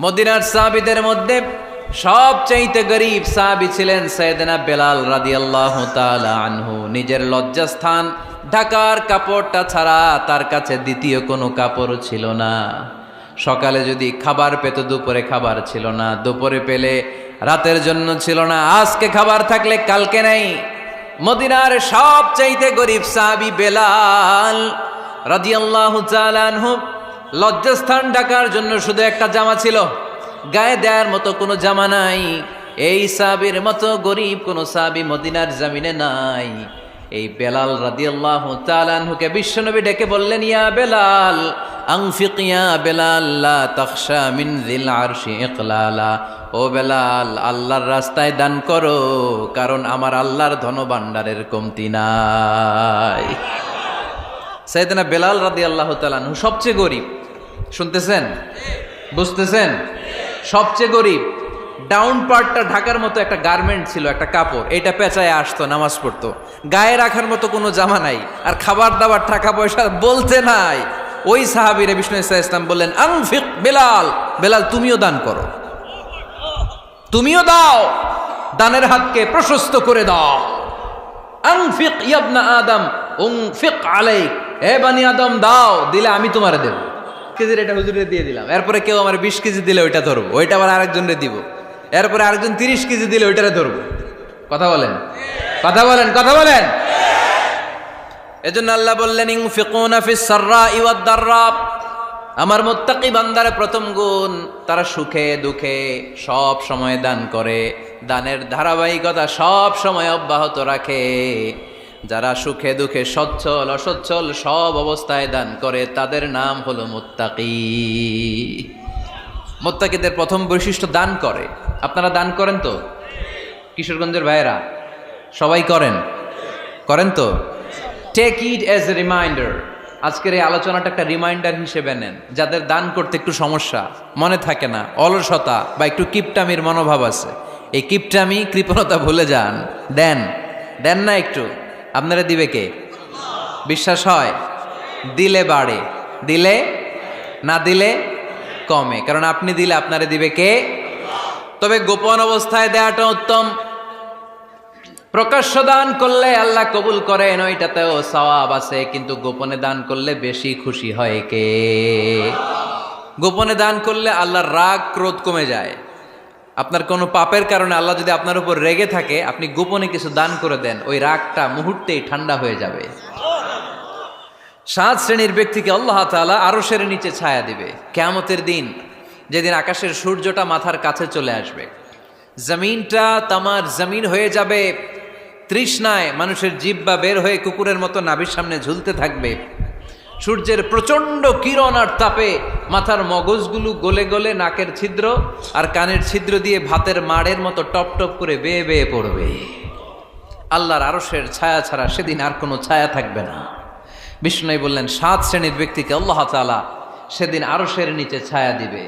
মদিনার সাহাবীদের মধ্যে সবচাইতে গরীব সাহাবী ছিলেন সাইয়েদনা বেলাল রাদিয়াল্লাহু তাআলা আনহু। নিজের লজ্জাস্থান ঢাকার কাপড়টা ছাড়া তার কাছে দ্বিতীয় কোনো কাপড় ছিল না। সকালে যদি খাবার পেত, দুপুরে খাবার ছিল না, দুপুরে পেলে রাতের জন্য ছিল না, আজকে খাবার থাকলে কালকে নাই। মদিনার সবচাইতে গরীব সাহাবী বেলাল রাদিয়াল্লাহু তাআলা আনহু, লজ্জাস্থান ঢাকার জন্য শুধু একটা জামা ছিল, গায়ে দেওয়ার মতো কোনো জামা নাই। এই সাহাবীর মতো গরীব কোনো সাহাবী মদিনার জমিনে নাই। এই বেলাল রাদিয়াল্লাহু তাআলা আনহুকে বিশ্বনবী ডেকে বললেন, ইয়া বেলাল আনফিক ইয়া বেলাল লা তাখশা মিন যিল আরশি ইকলালা। ও বেলাল, আল্লাহর রাস্তায় দান করো, কারণ আমার আল্লাহর ধনভাণ্ডারের কমতি নাই। সাইয়েদনা বেলাল রাদিয়াল্লাহু তাআলা আনহু সবচেয়ে গরীব। শুনতেছেন? বুঝতেছেন? সবচেয়ে গরীব। ডাউন পার্টটা ঢাকার মতো একটা গার্মেন্ট ছিল, একটা কাপড়, এটা পেঁচায় আসতো, নামাজ পড়তো। গায়ে রাখার মতো কোনো জামা নাই, আর খাবার দাবার টাকা পয়সা বলতে নাই। ওই সাহাবীরে বিষ্ণু ইসলাম বললেন, আনফিক বেলাল, বেলাল তুমিও দান করো, তুমিও দাও, দানের হাতকে প্রশস্ত করে দাও। আনফিক ইবনা আদম উনফিক আলাইক, হে বানি আদম দাও, দিলে আমি তোমারে দেব। কেজির এটা হুজুরে দিয়ে দিলাম, এরপরে কেউ আমার 20 কেজি দিলে ওইটা ধরবো, ওইটা আবার আরেকজনরে দিব, এরপরে আরেকজন 30 কেজি দিলে ওইটারে ধরবো। কথা বলেন, কথা বলেন, কথা বলেন। এজন্য আল্লাহ বললেন, ইনফিকুনা ফিস সাররাই ওয়াদ দাররা। আমার মুত্তাকি বান্দার প্রথম গুণ, তারা সুখে দুঃখে সব সময় দান করে, দানের ধারাবাহিকতা সব সময় অব্যাহত রাখে। যারা সুখে দুঃখে সচ্ছল অসচ্ছল সব অবস্থায় দান করে, তাদের নাম হলো মুত্তাকি। মুত্তাকিদের প্রথম বৈশিষ্ট্য দান করে। আপনারা দান করেন তো? কিশোরগঞ্জের ভাইয়েরা সবাই করেন? করেন তো? Take it as a reminder. আজকের এই আলোচনাটা একটা রিমাইন্ডার হিসেবে নেন। যাদের দান করতে একটু সমস্যা, মনে থাকে না, অলসতা বা একটু কিপটামির মনোভাব আছে, এই কিপটামি কৃপণতা ভুলে যান। দেন, দেন না একটু। আপনারা দিবে কে? বিশ্বাস হয়? দিলে বাড়ে, দিলে না দিলে কমে, কারণ আপনি দিলে আপনারে দিবে কে? তবে গোপন অবস্থায় দেওয়াটা উত্তম। প্রকাশ্য দান করলে আল্লাহ কবুল করেন, ওইটাতেও সওয়াব আছে, কিন্তু গোপনে দান করলে বেশি খুশি হয় কে? গোপনে দান করলে আল্লাহর রাগ ক্রোধ কমে যায়। আপনার কোনো পাপের কারণে আল্লাহ যদি আপনার উপর রেগে থাকে, আপনি গোপনে কিছু দান করে দেন, ওই রাগটা মুহূর্তেই ঠান্ডা হয়ে যাবে। 7 শ্রেণীর ব্যক্তিকে আল্লাহ তাআলা আরশের নিচে ছায়া দিবে কিয়ামতের দিন, যেদিন আকাশের সূর্যটা মাথার কাছে চলে আসবে, জমিনটা তামার জমিন হয়ে যাবে, তৃষ্ণায় মানুষের জিহ্বা বের হয়ে কুকুরের মতো নাভির সামনে ঝুলতে থাকবে। সূর্যের প্রচণ্ড কিরণ আর তাপে মাথার মগজগুলো গলে গলে নাকের ছিদ্র আর কানের ছিদ্র দিয়ে ভাতের মাড়ের মতো টপ টপ করে বেয়ে বেয়ে পড়বে। আল্লাহর আরশের ছায়া ছাড়া সেদিন আর কোনো ছায়া থাকবে না। বিষ্ণু বললেন, 7 শ্রেণীর ব্যক্তিকে আল্লাহ তাআলা সেদিন আরশের নিচে ছায়া দিবে।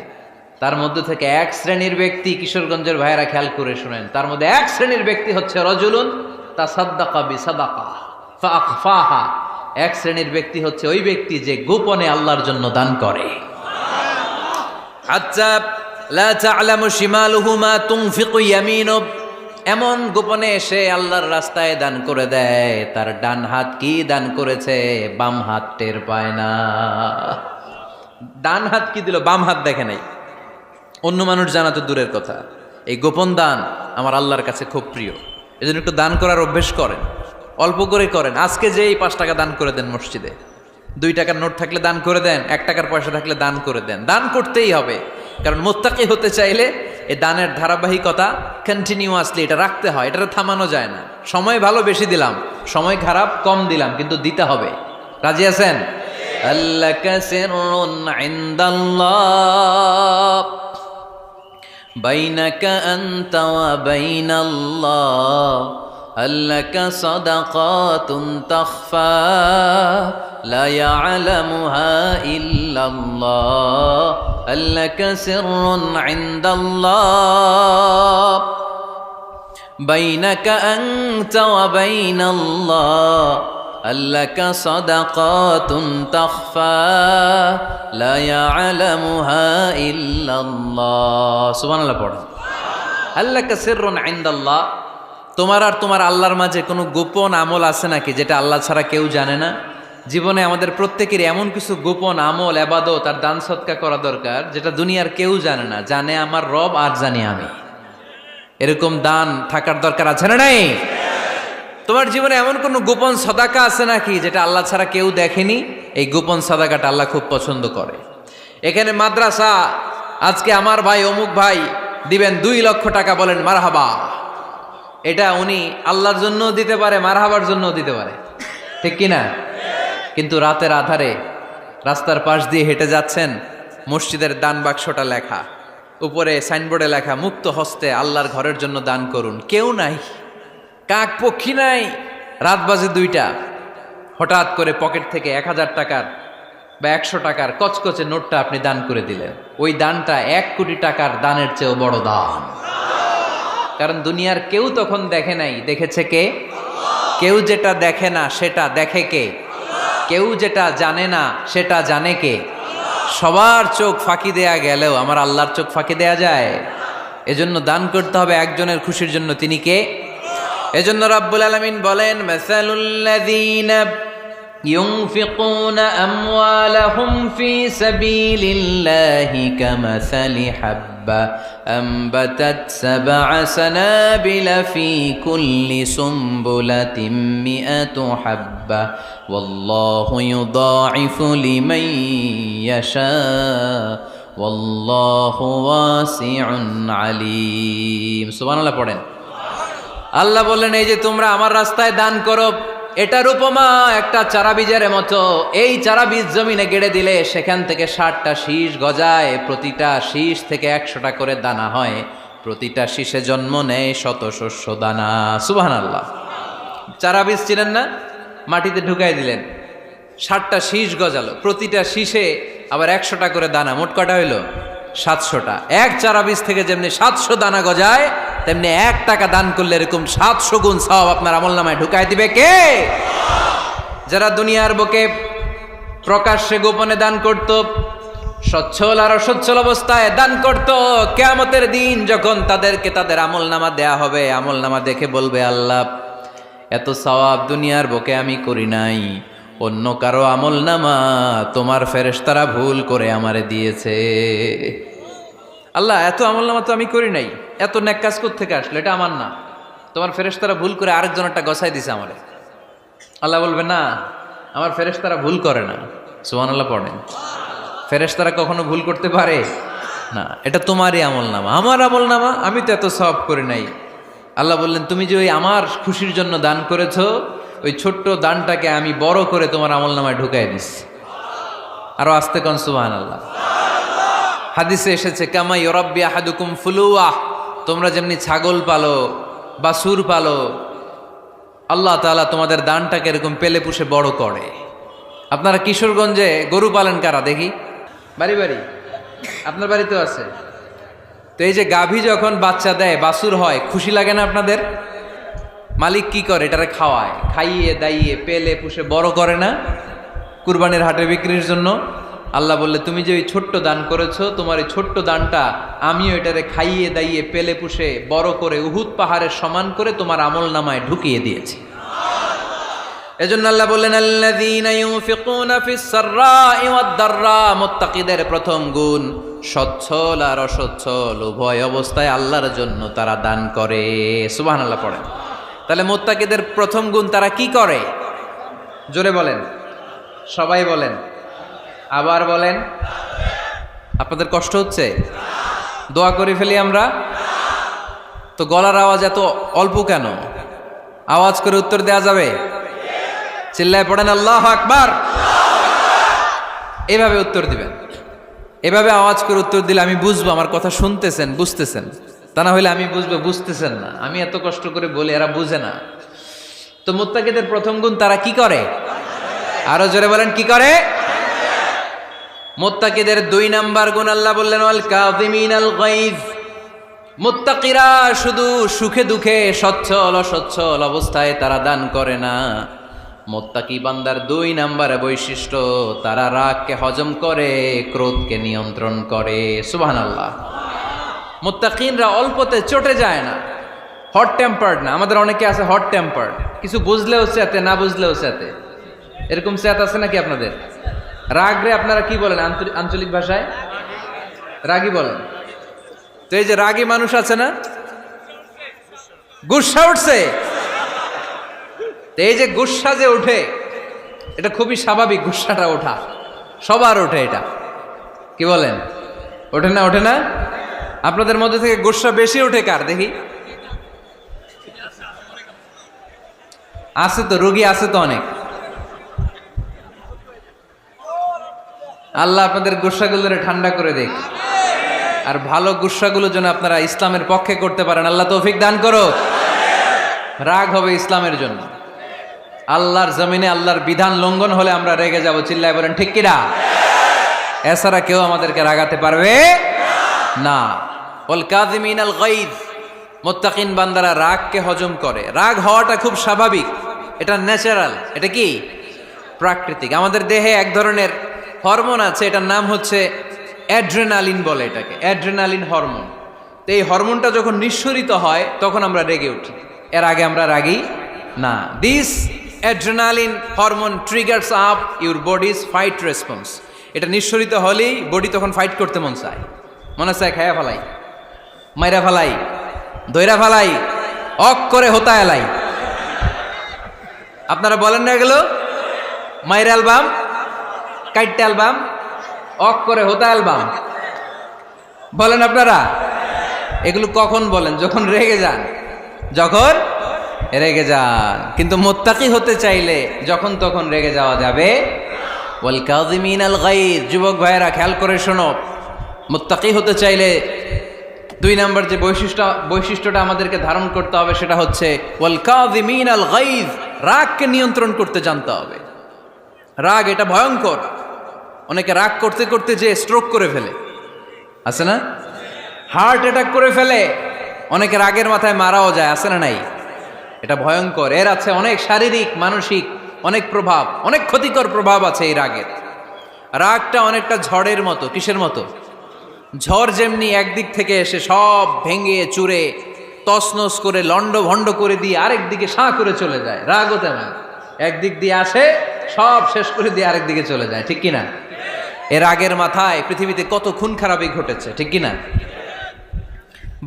তার মধ্যে থেকে 1 শ্রেণীর ব্যক্তি, কিশোরগঞ্জের ভাইয়েরা খেয়াল করে শুনেন, তার মধ্যে 1 শ্রেণীর ব্যক্তি হচ্ছে রজুলুন তাসাদ্দাকা বিসাদাকা ফাআখফাহা। 1 শ্রেণীর ব্যক্তি হচ্ছে ওই ব্যক্তি যে গোপনে আল্লাহর জন্য দান করে। হাত্তা লা তা'লামু শিমালুহু মা তুনফিকু ইয়ামিনু। এমন গোপনে এসে আল্লাহর রাস্তায় দান করে দেয়, তার ডান হাত কি দান করেছে বাম হাত টের পায় না। ডান হাত কি দিল, বাম হাত দেখে নাই। অন্য মানুষ জানা তো দূরের কথা, এই গোপন দান আমার আল্লাহর কাছে খুব প্রিয়। এজন্য একটু দান করার অভ্যেস করেন, অল্প করে করেন। আজকে যে এই 5 টাকা দান করে দেন মসজিদে, 2 টাকার নোট থাকলে দান করে দেন, 1 টাকার পয়সা থাকলে দান করে দেন। দান করতেই হবে, কারণ মুত্তাকি হতে চাইলে এই দানের ধারাবাহিকতা কন্টিনিউয়াসলি এটা রাখতে হয়, এটা থামানো যায় না। সময় ভালো বেশি দিলাম, সময় খারাপ কম দিলাম, কিন্তু দিতে হবে। রাজি আছেন? আল্লাকা সিররুন ইনদাল্লাহ বাইনাকা আনতা ওয়া বাইনাল্লাহ, আল্লাকা সাদাকাতুন তাখফা লা ইয়ালামুহা ইল্লাল্লাহ, আল্লাকা সিররুন ইনদাল্লাহ বাইনাকা আনতা ওয়া বাইনাল্লাহ, আল্লাকা সাদাকাতুন তাখফা লা ইয়ালামুহা ইল্লাল্লাহ। সুবহানাল্লাহ পড়ো। আল্লাকা সিররুন ইনদাল্লাহ, তোমার আর তোমার আল্লাহর মাঝে কোনো গোপন আমল আছে নাকি যেটা আল্লাহ ছাড়া কেউ জানে না? জীবনে আমাদের প্রত্যেকের এমন কিছু গোপন আমল, ইবাদত আর দান সদকা করা দরকার যেটা দুনিয়ার কেউ জানে না, জানে আমার রব আর জানি আমি। এরকম দান থাকার দরকার আছে না নাই? তোমার জীবনে এমন কোনো গোপন সাদাকা আছে নাকি যেটা আল্লাহ ছাড়া কেউ দেখেনি? এই গোপন সাদাকাটা আল্লাহ খুব পছন্দ করে। এখানে মাদ্রাসা, আজকে আমার ভাই অমুক ভাই দিবেন 2 লক্ষ টাকা, বলেন মারহাবা। এটা উনি আল্লাহর জন্য দিতে পারে, মারহাবার জন্য দিতে পারে, ঠিক কিনা? কিন্তু রাতের আধারে রাস্তার পাশ দিয়ে হেঁটে যাচ্ছেন, মসজিদের দান বাক্সটা লেখা, উপরে সাইনবোর্ডে লেখা মুক্ত হস্তে আল্লাহর ঘরের জন্য দান করুন। কেউ নাই, কাক পক্ষী নাই, রাত বাজে 2টা, হঠাৎ করে পকেট থেকে 1000 টাকার বা 100 টাকার কচকচে নোটটা আপনি দান করে দিলেন। ওই দানটা 1 কোটি টাকার দানের চেয়েও বড় দান। কারণ দুনিয়ার কেউ তখন দেখে নাই, দেখেছে কে? কেউ যেটা দেখে না সেটা দেখে কে? কেউ যেটা জানে না সেটা জানে কে? সবার চোখ ফাঁকি দেয়া গেলেও আমার আল্লাহর চোখ ফাঁকি দেয়া যায়? এজন্য দান করতে হবে একজনের খুশির জন্য, তিনি কে? এজন্য রাব্বুল আলামিন বলেন, মাসালুল্লাযীনা ইউনফিকুনা আমওয়ালাহুম ফি সাবিলিল্লাহি কামাসালি হাব্বা আনবাতাত সাবআ সানাবিলা ফি কুল্লি সুমবুলাতিন মিআতু হাব্বা ওয়াল্লাহু ইউদাঈফু লিমান ইয়াশা ওয়াল্লাহু ওয়াসিউন আলীম। সুবহানাল্লাহ পড়েন। আল্লাহ বললেন, এই যে তোমরা আমার রাস্তায় দান করো, এটার উপমা একটা চারা বীজের মতো। এই চারা বীজ জমিনে গেড়ে দিলে সেখান থেকে 60টা শীষ গজায়, প্রতিটা শীষ থেকে 100টা করে দানা হয়, প্রতিটা শীষে জন্ম নেয় শত শস্য দানা। সুবহানাল্লাহ। চারা বীজ ছিলেন না, মাটিতে ঢুকাই দিলেন, 60টা শীষ গজালো, প্রতিটা শীষে আবার 100টা করে দানা, মোট কটা হইল? 700টা। এক চারা বীজ থেকে যেমনি 700 দানা গজায়, তেমনি 1 টাকা দান করলে এরকম 700 গুণ সওয়াব আপনার আমলনামায় ঢুকাই দিবে কে? যারা দুনিয়ার বুকে প্রকাশ্যে গোপনে দান করত, সচ্ছল আর অসচ্ছল অবস্থায় দান করত, কিয়ামতের দিন যখন তাদেরকে তাদের আমলনামা দেয়া হবে, আমলনামা দেখে বলবে, আল্লাহ এত সওয়াব দুনিয়ার বুকে আমি করি নাই, অন্য কারো আমলনামা তোমার ফেরেশতারা ভুল করে আমারে দিয়েছে। আল্লাহ এত আমলনামা তো আমি করি নাই, এত নেক কাজ কোত্থেকে আসলো? এটা আমার না, তোমার ফেরেশতারা ভুল করে আরেকজনেরটা গছাই দিছে আমারে। আল্লাহ বলবে, না, আমার ফেরেশতারা ভুল করে না। সুবহানাল্লাহ পড়েন। ফেরেশতারা কখনো ভুল করতে পারে না, এটা তোমারই আমলনামা, আমার আমলনামা, আমি তো এত সওয়াব করি নাই। আল্লাহ বললেন, তুমি যে ওই আমার খুশির জন্য দান করেছো, ওই ছোট্ট দানটাকে আমি বড় করে তোমার আমলনামায় ঢুকাই দিচ্ছি। আরো আস্তে কোন সুবহানাল্লাহ। হাদিসে এসেছে, কামা ইউরাব্বি আহাদুকুম ফুলুয়া, তোমরা যেমনি ছাগল পালো, বাছুর পালো, আল্লাহ তাআলা তোমাদের দানটাকে এরকম পেলে পুষে বড় করে। আপনারা কিশোরগঞ্জে গরু পালেন কারা দেখি? বাড়ি বাড়ি, আপনার বাড়িতেও আছে। তো এই যে গাভী যখন বাচ্চা দেয়, বাছুর হয়, খুশি লাগে না আপনাদের? মালিক কি করে? এটারে খাওয়ায়, খাইয়ে দাইয়ে পেলে পুষে বড় করে না? কুরবানির হাটে বিক্রির জন্য। আল্লাহ বললে, তুমি যে ওই ছোট্ট দান করেছো, তোমার এই ছোট্ট দানটা আমিও এটারে খাইয়ে দাইয়ে পেলে পুষে বড় করে উহুদ পাহাড়ের সমান করে তোমার আমলনামায় ঢুকিয়ে দিয়েছি। এজন্য আল্লাহ বললেন, আল্লাযীনা ইউনফিকুনা ফিস সাররাই ওয়াদ দাররা, মুত্তাকিদের প্রথম গুণ সচ্ছল আর অসচ্ছল উভয় অবস্থায় আল্লাহর জন্য তারা দান করে। সুবহানাল্লাহ পড়েন। তাহলে মুত্তাকিদের প্রথম গুণ, তারা কি করে? জোরে বলেন, সবাই বলেন, আবার বলেন। আপনাদের কষ্ট হচ্ছে? দোয়া করে ফেলি আমরা তো। গলার আওয়াজ এত অল্প কেন? আওয়াজ করে উত্তর দেয়া যাবে? চিল্লায় পড়েন আল্লাহু আকবার। এভাবে উত্তর দিবেন, এভাবে আওয়াজ করে উত্তর দিলে আমি বুঝবো আমার কথা শুনতেছেন, বুঝতেছেন। তা না হলে আমি বুঝবো বুঝতেছেন না, আমি এত কষ্ট করে বলি, এরা বুঝে না। তো মুত্তাকিদের প্রথম গুণ, তারা কি করে? আরো জোরে বলেন, কি করে? মুত্তাকিদের 2 নাম্বার গুণ আল্লাহ বললেন, ওয়াল কাযিমিনাল গায়জ। মুত্তাকিরা শুধু সুখে দুঃখে, সচ্ছল অসচ্ছল অবস্থায় তারা দান করে না, মুত্তাকি বান্দার 2 নম্বরে বৈশিষ্ট্য, তারা রাগকে হজম করে, ক্রোধকে নিয়ন্ত্রণ করে। সুবহানাল্লাহ। মুত্তাকিনরা অল্পতে চটে যায় না, হট টেম্পার্ড না। আমাদের অনেকে আছে হট টেম্পার্ড, কিছু বুঝলেও চেতে, না বুঝলেও চেতে। এরকম চেত আছে নাকি আপনাদের? রাগরে আপনারা কি বলেন আঞ্চলিক ভাষায়? রাগী বলেন। তো এই যে রাগী মানুষ আছে না, গুসা উঠছে, এই যে গুসা যে ওঠে, এটা খুবই স্বাভাবিক। গুসাটা ওঠা সবার ওঠে, এটা কি বলেন? ওঠে না? ওঠে না? আপনাদের মধ্যে থেকে গুসা বেশি ওঠে কার দেখি? আছে তো, রোগী আছে তো অনেক। আল্লাহ আপনাদের গুসাগুলোরে ঠান্ডা করে দেখ, আর ভালো গুসাগুলো যেন আপনারা ইসলামের পক্ষে করতে পারেন। আল্লাহ তৌফিক দান করো। রাগ হবে ইসলামের জন্য। আল্লাহর জমিনে আল্লাহর বিধান লঙ্ঘন হলে আমরা রেগে যাব। চিল্লায় বলেন ঠিক কিনা? এছাড়া কেউ আমাদেরকে রাগাতে পারবে না। ওয়াল কাযিমিনাল গায়জ, মুত্তাকিন বান্দারা রাগকে হজম করে। রাগ হওয়াটা খুব স্বাভাবিক, এটা ন্যাচারাল, এটা কি প্রাকৃতিক। আমাদের দেহে এক ধরনের হরমোন আছে, এটার নাম হচ্ছে অ্যাড্রেনালিন বলে এটাকে, অ্যাড্রেনালিন হরমোন। তো এই হরমোনটা যখন নিঃসরিত হয় তখন আমরা রেগে উঠি, এর আগে আমরা রাগি না। This adrenaline hormone triggers up your bodies fight response. এটা নিঃসরিত হলেই বডি তখন ফাইট করতে মন চায়, মনে চায় খায়া ফেলাই, মাইরা ফেলাই, দইরা ফেলাই, অক করে হোতা এলাই। আপনারা বলেন না এগুলো? মাইরা অ্যালবাম, কাইটটা অ্যালবাম, অক করে হোতা অ্যালবাম বলেন আপনারা? এগুলো কখন বলেন? যখন রেগে যান, যখন রেগে যান। কিন্তু মুত্তাকি হতে চাইলে যখন তখন রেগে যাওয়া যাবে। ওয়াল কাযিমিনাল গায়জ, যুবক ভাইয়েরা খেয়াল করে শোনো, মুত্তাকি হতে চাইলে 2 নম্বর যে বৈশিষ্ট্যটা আমাদেরকে ধারণ করতে হবে সেটা হচ্ছে ওয়াল কাযিমিনাল গায়জ, রাগকে নিয়ন্ত্রণ করতে জানতে হবে। রাগ এটা ভয়ঙ্কর। অনেকে রাগ করতে করতে যে স্ট্রোক করে ফেলে, আছে না? হার্ট অ্যাটাক করে ফেলে। অনেকে রাগের মাথায় মারাও যায়, আছে না নাই? এটা ভয়ঙ্কর। এর আছে অনেক শারীরিক, মানসিক অনেক প্রভাব, অনেক ক্ষতিকর প্রভাব আছে এই রাগের। রাগটা অনেকটা ঝড়ের মতো। কিসের মতো? ঝড় যেমনি একদিক থেকে এসে সব ভেঙে চুরে তছনছ করে লন্ড ভন্ড করে দিয়ে আরেক দিকে সাঁ করে চলে যায়, রাগও তেমন। একদিক দিয়ে আসে, সব শেষ করে দিয়ে আরেক দিকে চলে যায়, ঠিক কিনা? এর রাগের মাথায় পৃথিবীতে কত খুন খারাপই ঘটেছে, ঠিক কিনা?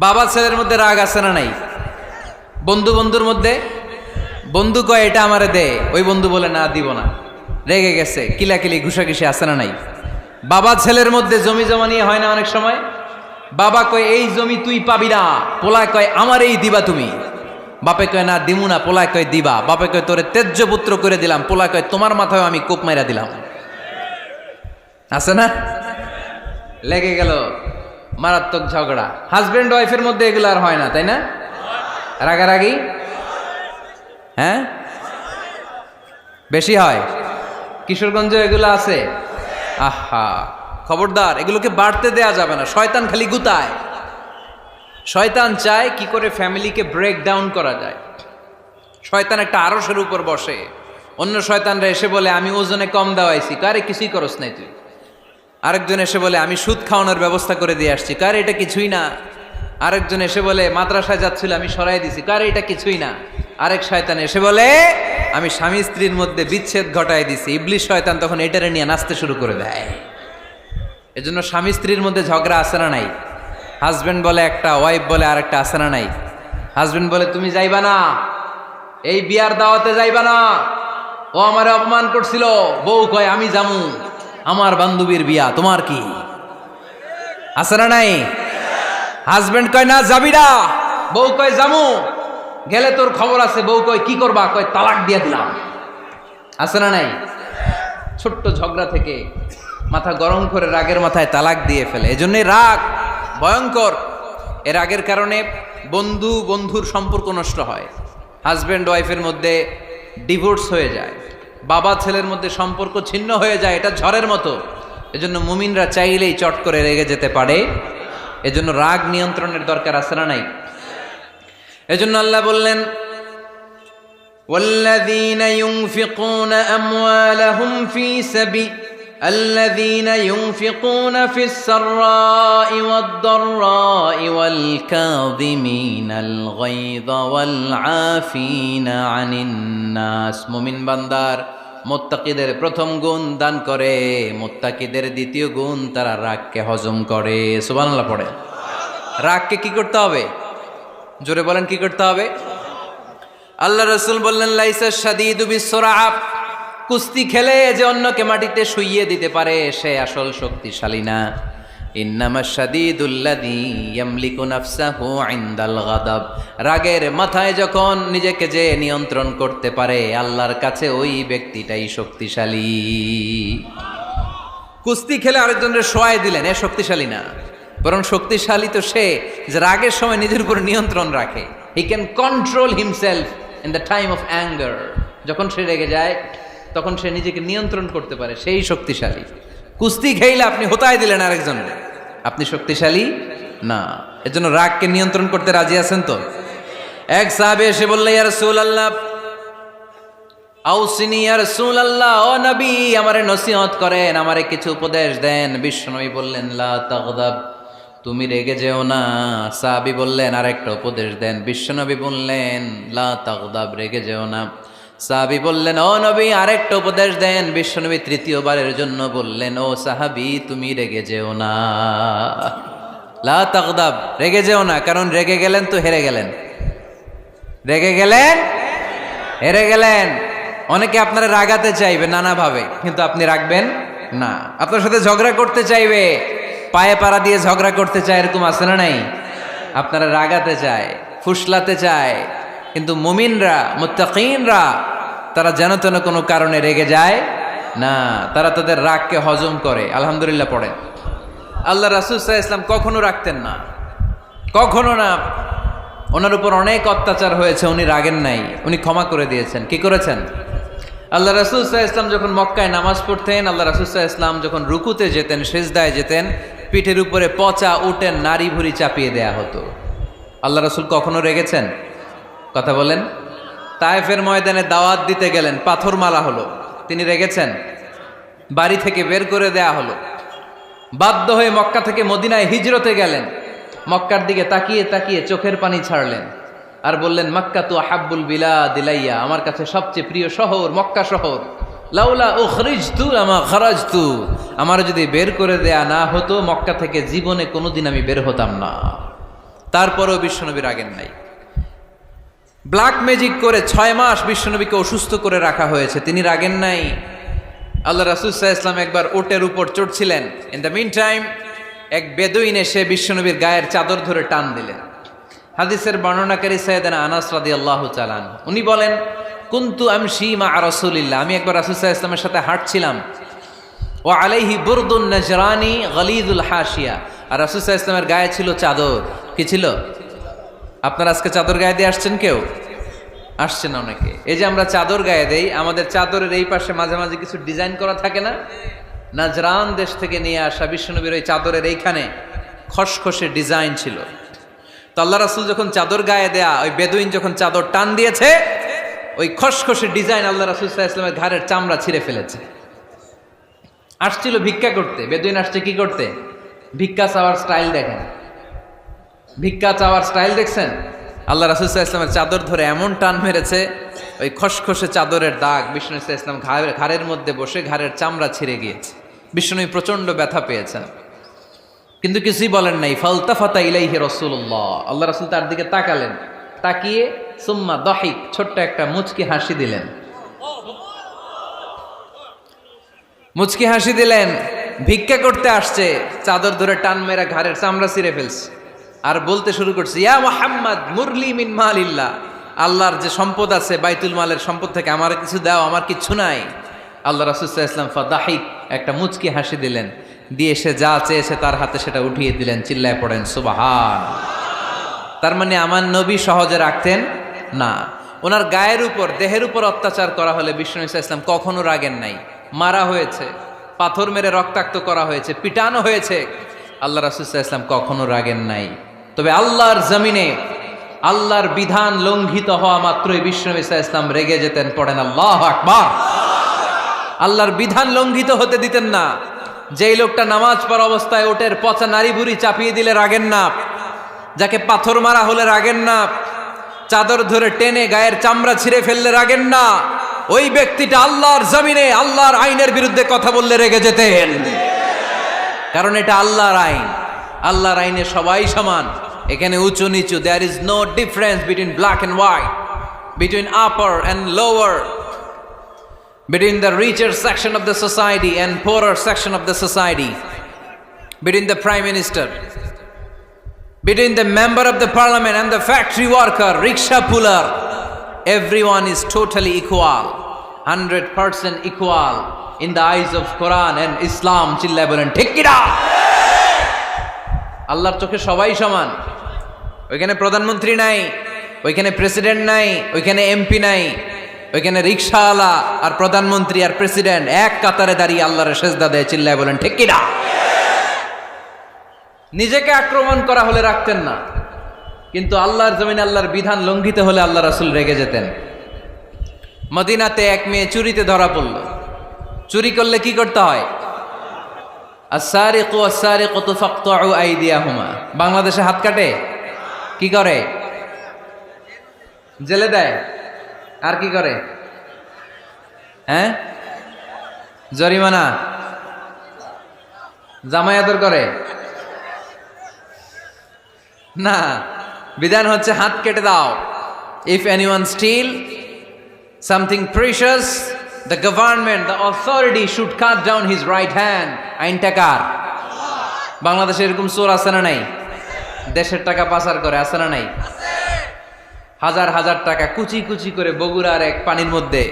বাবা ছেলের মধ্যে রাগ আছে না নাই? বন্ধু বন্ধুর মধ্যে, বন্ধু কয় এটা আমারে দে, ওই বন্ধু বলে না দিব না, রেগে গেছে, কিলাকিলি ঘুষাঘুষি আছে না নাই? বাবা ছেলের মধ্যে জমি জমা নিয়ে হয় না অনেক সময়? বাবা কয় এই জমি তুই পাবি না, পোলায় কয় আমার এই দিবা তুমি। বাপে কয় না দিমু না, পোলায় কয় দিবা। বাপে কয় তোরে তেজ্য পুত্র করে দিলাম, পোলায় কয় তোমার মাথায় আমি কোপ মাইরা দিলাম। আছে না? লেগে গেল, মারাত্মক ঝগড়া। হাজবেন্ড ওয়াইফের মধ্যে এগুলো আর হয় না, তাই না? রাগারাগি হ্যাঁ বেশি হয়। কিশোরগঞ্জে এগুলো আছে। আহা, খবরদার, এগুলোকে বাড়তে দেয়া যাবে না। শয়তান খালি গুতায়। শয়তান চায় কি করে ফ্যামিলিকে ব্রেক ডাউন করা যায়। শয়তান একটা আরশের উপর বসে, অন্য শয়তানরা এসে বলে আমি ওজনে কম দেওয়াইছি, কারে কিছুই করস নাই তুই। আরেকজন এসে বলে আমি সুদ খাওয়ানোর ব্যবস্থা করে দিয়ে আসছি, কারে এটা কিছুই না। আরেকজন এসে বলে মাদ্রাসায় যাচ্ছিল আমি সরাই দিছি, কারে এটা কিছুই না। আরেক শয়তান এসে বলে আমি স্বামী স্ত্রীর মধ্যে বিচ্ছেদ ঘটাই দিছি। ইবলিশ শয়তান তখন এটারে নিয়ে নাচতে শুরু করে দেয়। এজন্য স্বামী স্ত্রীর মধ্যে ঝগড়া আছে না নাই? হাজবেন্ড বলে একটা, ওয়াইফ বলে আরেকটা, আছে না নাই? হাজবেন্ড বলে তুমি যাইবা না, এই বিয়ার দাওয়াতে যাইবা না, ও আমারে অপমান করছিল। বউ কয় আমি যামু, আমার বান্ধবীর বিয়া, তোমার কি? আছে না নাই? হাজবেন্ড কয় না যাবি না, বউ কয় যামু, গেলে তোর খবর আছে। বউ কয় কি করবা? কয় তালাক দিয়ে দিলাম। আছে না নাই? ছোট্ট ঝগড়া থেকে মাথা গরম করে রাগের মাথায় তালাক দিয়ে ফেলে। এজন্যই রাগ ভয়ঙ্কর। এর রাগের কারণে বন্ধু বন্ধুর সম্পর্ক নষ্ট হয়, হাজব্যান্ড ওয়াইফের মধ্যে ডিভোর্স হয়ে যায়, বাবা ছেলের মধ্যে সম্পর্ক ছিন্ন হয়ে যায়। এটা ঝড়ের মতো। এজন্য মুমিনরা চাইলেই চট করে রেগে যেতে পারে। এজন্য রাগ নিয়ন্ত্রণের দরকার আছে না নাই? এজন্য আল্লাহ বললেন والذين ينفقون أموالهم في سبيل الذين ينفقون في السراء والضراء والكاظمين الغيظ والعافين عن الناس মুমিন বান্দার মুত্তাকিদের প্রথম গুণ দান করে, মুত্তাকিদের দ্বিতীয় গুণ তারা রাগকে হজম করে। সুবহানাল্লাহ পড়ে। রাগকে কি করতে হবে? জোরে বলেন, কি করতে হবে? আল্লাহ রাসূল বললেন, লাইসা শাদীদু বিসরাআ, কুস্তি খেলে যে অন্যকে মাটিতে শুইয়ে দিতে পারে সে আসল শক্তিশালী না। ইন্নামা শাদীদুল্লাযী ইয়ামলিকু নাফসাহু ইনদাল গাদাব, রাগের মাথায় যখন নিজেকে যে নিয়ন্ত্রণ করতে পারে আল্লাহর কাছে ওই ব্যক্তিটাই শক্তিশালী। কুস্তি খেলে আরেকজনের শোয়াই দিলেন, এ শক্তিশালী না, বরং শক্তিশালী তো সে যে রাগের সময় নিজের উপর নিয়ন্ত্রণ রাখে। He can control himself in the time of anger, যখন সে রেগে যায় তখন সে নিজেকে নিয়ন্ত্রণ করতে পারে, সেই শক্তিশালী। কুস্তি খেইলে আপনি হোতায় দিলেন আরেকজনের, আপনি শক্তিশালী না। এজন্য রাগকে নিয়ন্ত্রণ করতে রাজি আছেন তো? এক সাহাবী এসে বললেন, ইয়া রাসূলুল্লাহ আউসিনি, ইয়া রাসূলুল্লাহ, ও নবী আমারে নসিহত করেন, আমারে কিছু উপদেশ দেন। বিশ্বনবী বললেন, লা তাগদাব, তুমি রেগে যেও না। সাহাবী বললেন, আরেকটা উপদেশ দেন। বিশ্বনবী বললেন, লা তাগদাব, রেগে যেও না। সাহাবী বললেন, ও নবী আরেকটা উপদেশ দেন। বিশ্বনবী তৃতীয়বারের জন্য বললেন, ও সাহাবী তুমি রেগে যেও না, লা তাগদাব, রেগে যেও না। কারণ রেগে গেলেন তো হেরে গেলেন, রেগে গেলেন হেরে গেলেন। অনেকে আপনারা রাগাতে চাইবে নানাভাবে, কিন্তু আপনি রাখবেন না। আপনার সাথে ঝগড়া করতে চাইবে, পায়ে পাড়া দিয়ে ঝগড়া করতে চায়, এরকম আছে না নাই? আপনারা রাগাতে চায়, ফুসলাতে চায়, কিন্তু মুমিনরা, মুত্তাকিনরা তারা যেন তেন কোনো কারণে রেগে যায় না, তারা তাদের রাগকে হজম করে। আলহামদুলিল্লাহ পড়েন। আল্লাহ রাসূল সাল্লাল্লাহু আলাইহি ওয়াসাল্লাম কখনো রাগতেন না, কখনো না। ওনার উপর অনেক অত্যাচার হয়েছে, উনি রাগেন নাই, উনি ক্ষমা করে দিয়েছেন। কি করেছেন? আল্লাহ রাসূল সাল্লাল্লাহু আলাইহি ওয়াসাল্লাম যখন মক্কায় নামাজ পড়তেন, আল্লাহ রাসূল সাল্লাল্লাহু আলাইহি ওয়াসাল্লাম যখন রুকুতে যেতেন, সিজদায় যেতেন, পিঠের উপরে পচা উটের নাড়ি ভুঁড়ি চাপিয়ে দেয়া হতো। আল্লাহ রাসূল কখনো রেগেছেন? কথা বলেন। তায়েফের ময়দানে দাওয়াত দিতে গেলেন, পাথর মালা হলো, তিনি রেগেছেন? বাড়ি থেকে বের করে দেয়া হলো, বাধ্য হয়ে মক্কা থেকে মদিনায় হিজরতে গেলেন। মক্কার দিকে তাকিয়ে তাকিয়ে চোখের পানি ছাড়লেন আর বললেন, মক্কা তু আহাব্বুল বিলাদ ইলাইয়া, আমার কাছে সবচেয়ে প্রিয় শহর মক্কা শহর। লাউলা উখরিজতু লামা খারাজতু, আমার যদি বের করে দেয়া না হতো মক্কা থেকে জীবনে কোনোদিন আমি বের হতাম না। তারপরেও বিশ্বনবী রাগেন নাই। ব্ল্যাক ম্যাজিক করে 6 মাস বিশ্বনবীকে অসুস্থ করে রাখা হয়েছে, তিনি রাগেন নাই। আল্লাহ রাসূল সাল্লাল্লাহু আলাইহি ওয়াসাল্লাম একবার উটের উপর চড়ছিলেন। ইন দ্য মিন টাইম এক বেদুইন এসে বিশ্বনবীর গায়ের চাদর ধরে টান দিলেন। হাদিসের বর্ণনাকারী সাইয়েদনা আনাস রাদিয়াল্লাহু তাআলা আনহু, উনি বলেন, কুনতু আমশি মা রাসূলিল্লাহ, আমি একবার রাসূল সাল্লাল্লাহু আলাইহি ওয়াসাল্লামের সাথে হাঁটছিলাম। ওয়া আলাইহি বুরদুন নাজরানি গলিযুল হাশিয়া, আর রাসূল সাল্লাল্লাহু আলাইহি ওয়াসাল্লামের গায়ে ছিল চাদর। কি ছিল? আপনারা আজকে চাদর গায়ে দিয়ে আসছেন? কেউ আসছেন? অনেকে। এই যে আমরা চাদর গায়ে দেই, আমাদের চাদরের এই পাশে মাঝে মাঝে কিছু ডিজাইন করা থাকে না? নাজরান দেশ থেকে নিয়ে আসা বিশ্বনবীর ওই চাদরের এইখানে খসখসে ডিজাইন ছিল। তো আল্লাহ রাসূল যখন চাদর গায়ে দেয়া, ওই বেদুইন যখন চাদর টান দিয়েছে, ওই খসখসে ডিজাইন আল্লাহ রাসূল সাল্লাল্লাহু আলাইহি ওয়াসাল্লামের ঘাড়ের চামড়া ছিঁড়ে ফেলেছে। আসছিল ভিক্ষা করতে, বেদুইন আসছে কি করতে? ভিক্ষা চাওয়ার স্টাইল দেখেন, ভিক্ষা চাওয়ার স্টাইল দেখছেন? আল্লাহ রাসূল সাল্লাল্লাহু আলাইহি ওয়াসাল্লামের চাদর ধরে এমন টান মেরেছে, ওই খসখসে চাদরের দাগ বিষ্ণু সাল্লাল্লাহু আলাইহি ওয়াসাল্লাম ঘাড়ের মধ্যে বসে ঘাড়ের চামড়া ছিঁড়ে গিয়েছে। বিষ্ণু প্রচন্ড ব্যথা পেয়েছেন, কিন্তু কিছুই বলেন নাই। ফালতাফাতা ইলাইহি রাসূলুল্লাহ, আল্লাহ রাসূল তার দিকে তাকালেন, তাকিয়ে সুম্মা দাহিক, ছোট্ট একটা মুচকি হাসি দিলেন। মুচকি হাসি দিলেন। ভিক্ষা করতে আসছে, চাদর ধরে টান মেরা ঘাড়ের চামড়া ছিঁড়ে ফেলছে, আর বলতে শুরু করছে, ইয়া মুহাম্মদ মুরলি মিন মালিল্লাহ, আল্লাহর যে সম্পদ আছে বাইতুল মালের সম্পদ থেকে আমার কিছু দাও, আমার কিচ্ছু নাই। আল্লাহ রাসূল সাল্লাল্লাহু আলাইহি ওয়াসাল্লাম ফাদাহিক, একটা মুচকি হাসি দিলেন, দিয়ে সে যা চেয়েছে তার হাতে সেটা উঠিয়ে দিলেন। চিল্লায় পড়েন সুবহান। তার মানে আমার নবী সহজে রাখতেন না। ওনার গায়ের উপর, দেহের উপর অত্যাচার করা হলে বিষ্ণু সাল্লাল্লাহু আলাইহি ওয়াসাল্লাম কখনো রাগেন নাই। মারা হয়েছে, পাথর মেরে রক্তাক্ত করা হয়েছে, পিটানো হয়েছে, আল্লাহ রাসূল সাল্লাল্লাহু আলাইহি ওয়াসাল্লাম কখনো রাগেন নাই। তবে আল্লাহর জমিনে আল্লাহর বিধান লঙ্ঘিত হওয়া মাত্রই বিশ্বনবী সাল্লাল্লাহু আলাইহি ওয়াসাল্লাম রেগে যেতেন। পড়েন আল্লাহু আকবার। আল্লাহর বিধান লঙ্ঘিত হতে দিতেন না। যেই লোকটা নামাজ পড়া অবস্থায় ওটের পচা নারী বুড়ি চাপিয়ে দিলে রাগেন না, যাকে পাথর মারা হলে রাগেন না, চাদর ধরে টেনে গায়ের চামড়া ছিঁড়ে ফেললে রাগেন না, ওই ব্যক্তিটা আল্লাহর জমিনে আল্লাহর আইনের বিরুদ্ধে কথা বললে রেগে যেতেন। কারণ এটা আল্লাহর আইন। আল্লাহর আইনে সবাই সমান। এখানে উঁচু নিচু, there is no difference between black and white, between upper and lower, between the richer section of the society and poorer section of the society, between the prime minister, between the member of the parliament and the factory worker, rickshaw puller, everyone is totally equal, 100% equal in the eyes of Quran and Islam. চিল্লায় বলেন ঠিক কি না? আল্লাহর চোখে সবাই সমান। ওইখানে প্রধানমন্ত্রী নাই, ওইখানে প্রেসিডেন্ট নাই, ওইখানে এমপি নাই, ওইখানে রিকশাওয়ালা আর প্রধানমন্ত্রী আর প্রেসিডেন্ট এক কাতারে দাঁড়িয়ে আল্লাহর সেজদা দেয়। চিল্লায় বলেন ঠিক কি না? নিজেকে আক্রমণ করা হলে রাখতেন না, কিন্তু আল্লাহর জমিনে আল্লাহর বিধান লঙ্ঘিত হলে আল্লাহ রাসূল রেগে যেতেন। মদিনাতে এক মেয়ে চুরিতে ধরা পড়ল। চুরি করলে কি করতে হয়? আস-সারিকু ওয়াস-সারিকাতু ফাকতাউ আইদিয়াহুমা। বাংলাদেশে হাত কাটে, কি করে? জেলে দেয়। আর কি করে? হ্যাঁ, জরিমানা, জামাই আদর করে না। বিধান হচ্ছে হাত কেটে দাও। If anyone steal something precious, the government, the authority should cut down his right hand. আইনটা কার? বাংলাদেশে এরকম চোর আছে না নাই? দেশের টাকা পাচার করে, আছে না নাই? হাজার হাজার টাকা কুচি কুচি করে বগুড়ার এক পানির মধ্যে,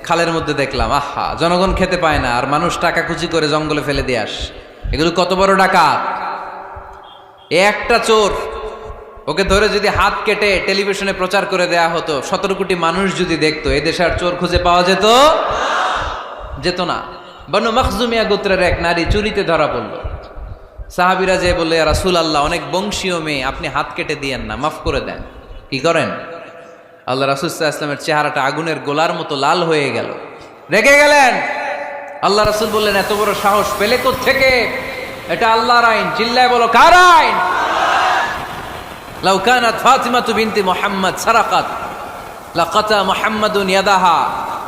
খালের মধ্যে দেখলাম। আহা, জনগণ খেতে পায় না আর মানুষ টাকা কুচি করে জঙ্গলে ফেলে দিয়ে আস। এগুলো কত বড় ডাকাত! একটা চোর, ওকে ধরে যদি হাত কেটে টেলিভিশনে প্রচার করে দেয়া হতো, 17 কোটি মানুষ যদি দেখতো, এদেশে আর চোর খুঁজে পাওয়া যেত না। বনু মখজুমিয়া গোত্রের এক নারী চুরিতে ধরা পড়ল। সাহাবীরা যে বললে, ইয়া রাসূলুল্লাহ, অনেক বংশীয় মেয়ে, আপনি হাত কেটে দিয়েন না, মাফ করে দেন। কি করেন? আল্লাহ রাসূল সাল্লাল্লাহু আলাইহি ওয়াসাল্লামের চেহারাটা আগুনের গোলার মতো লাল হয়ে গেল। রেগে গেলেন। আল্লাহ রাসূল বললেন, এত বড় সাহস পেলে কোত্থেকে? এটা আল্লাহর আইন। চিল্লায় বলো, কার আইন? লাউ কানাত ফাতিমাতু বিনতি মুহাম্মদ সারাকাত লাকাতা মুহাম্মাদুন ইয়াদাহা।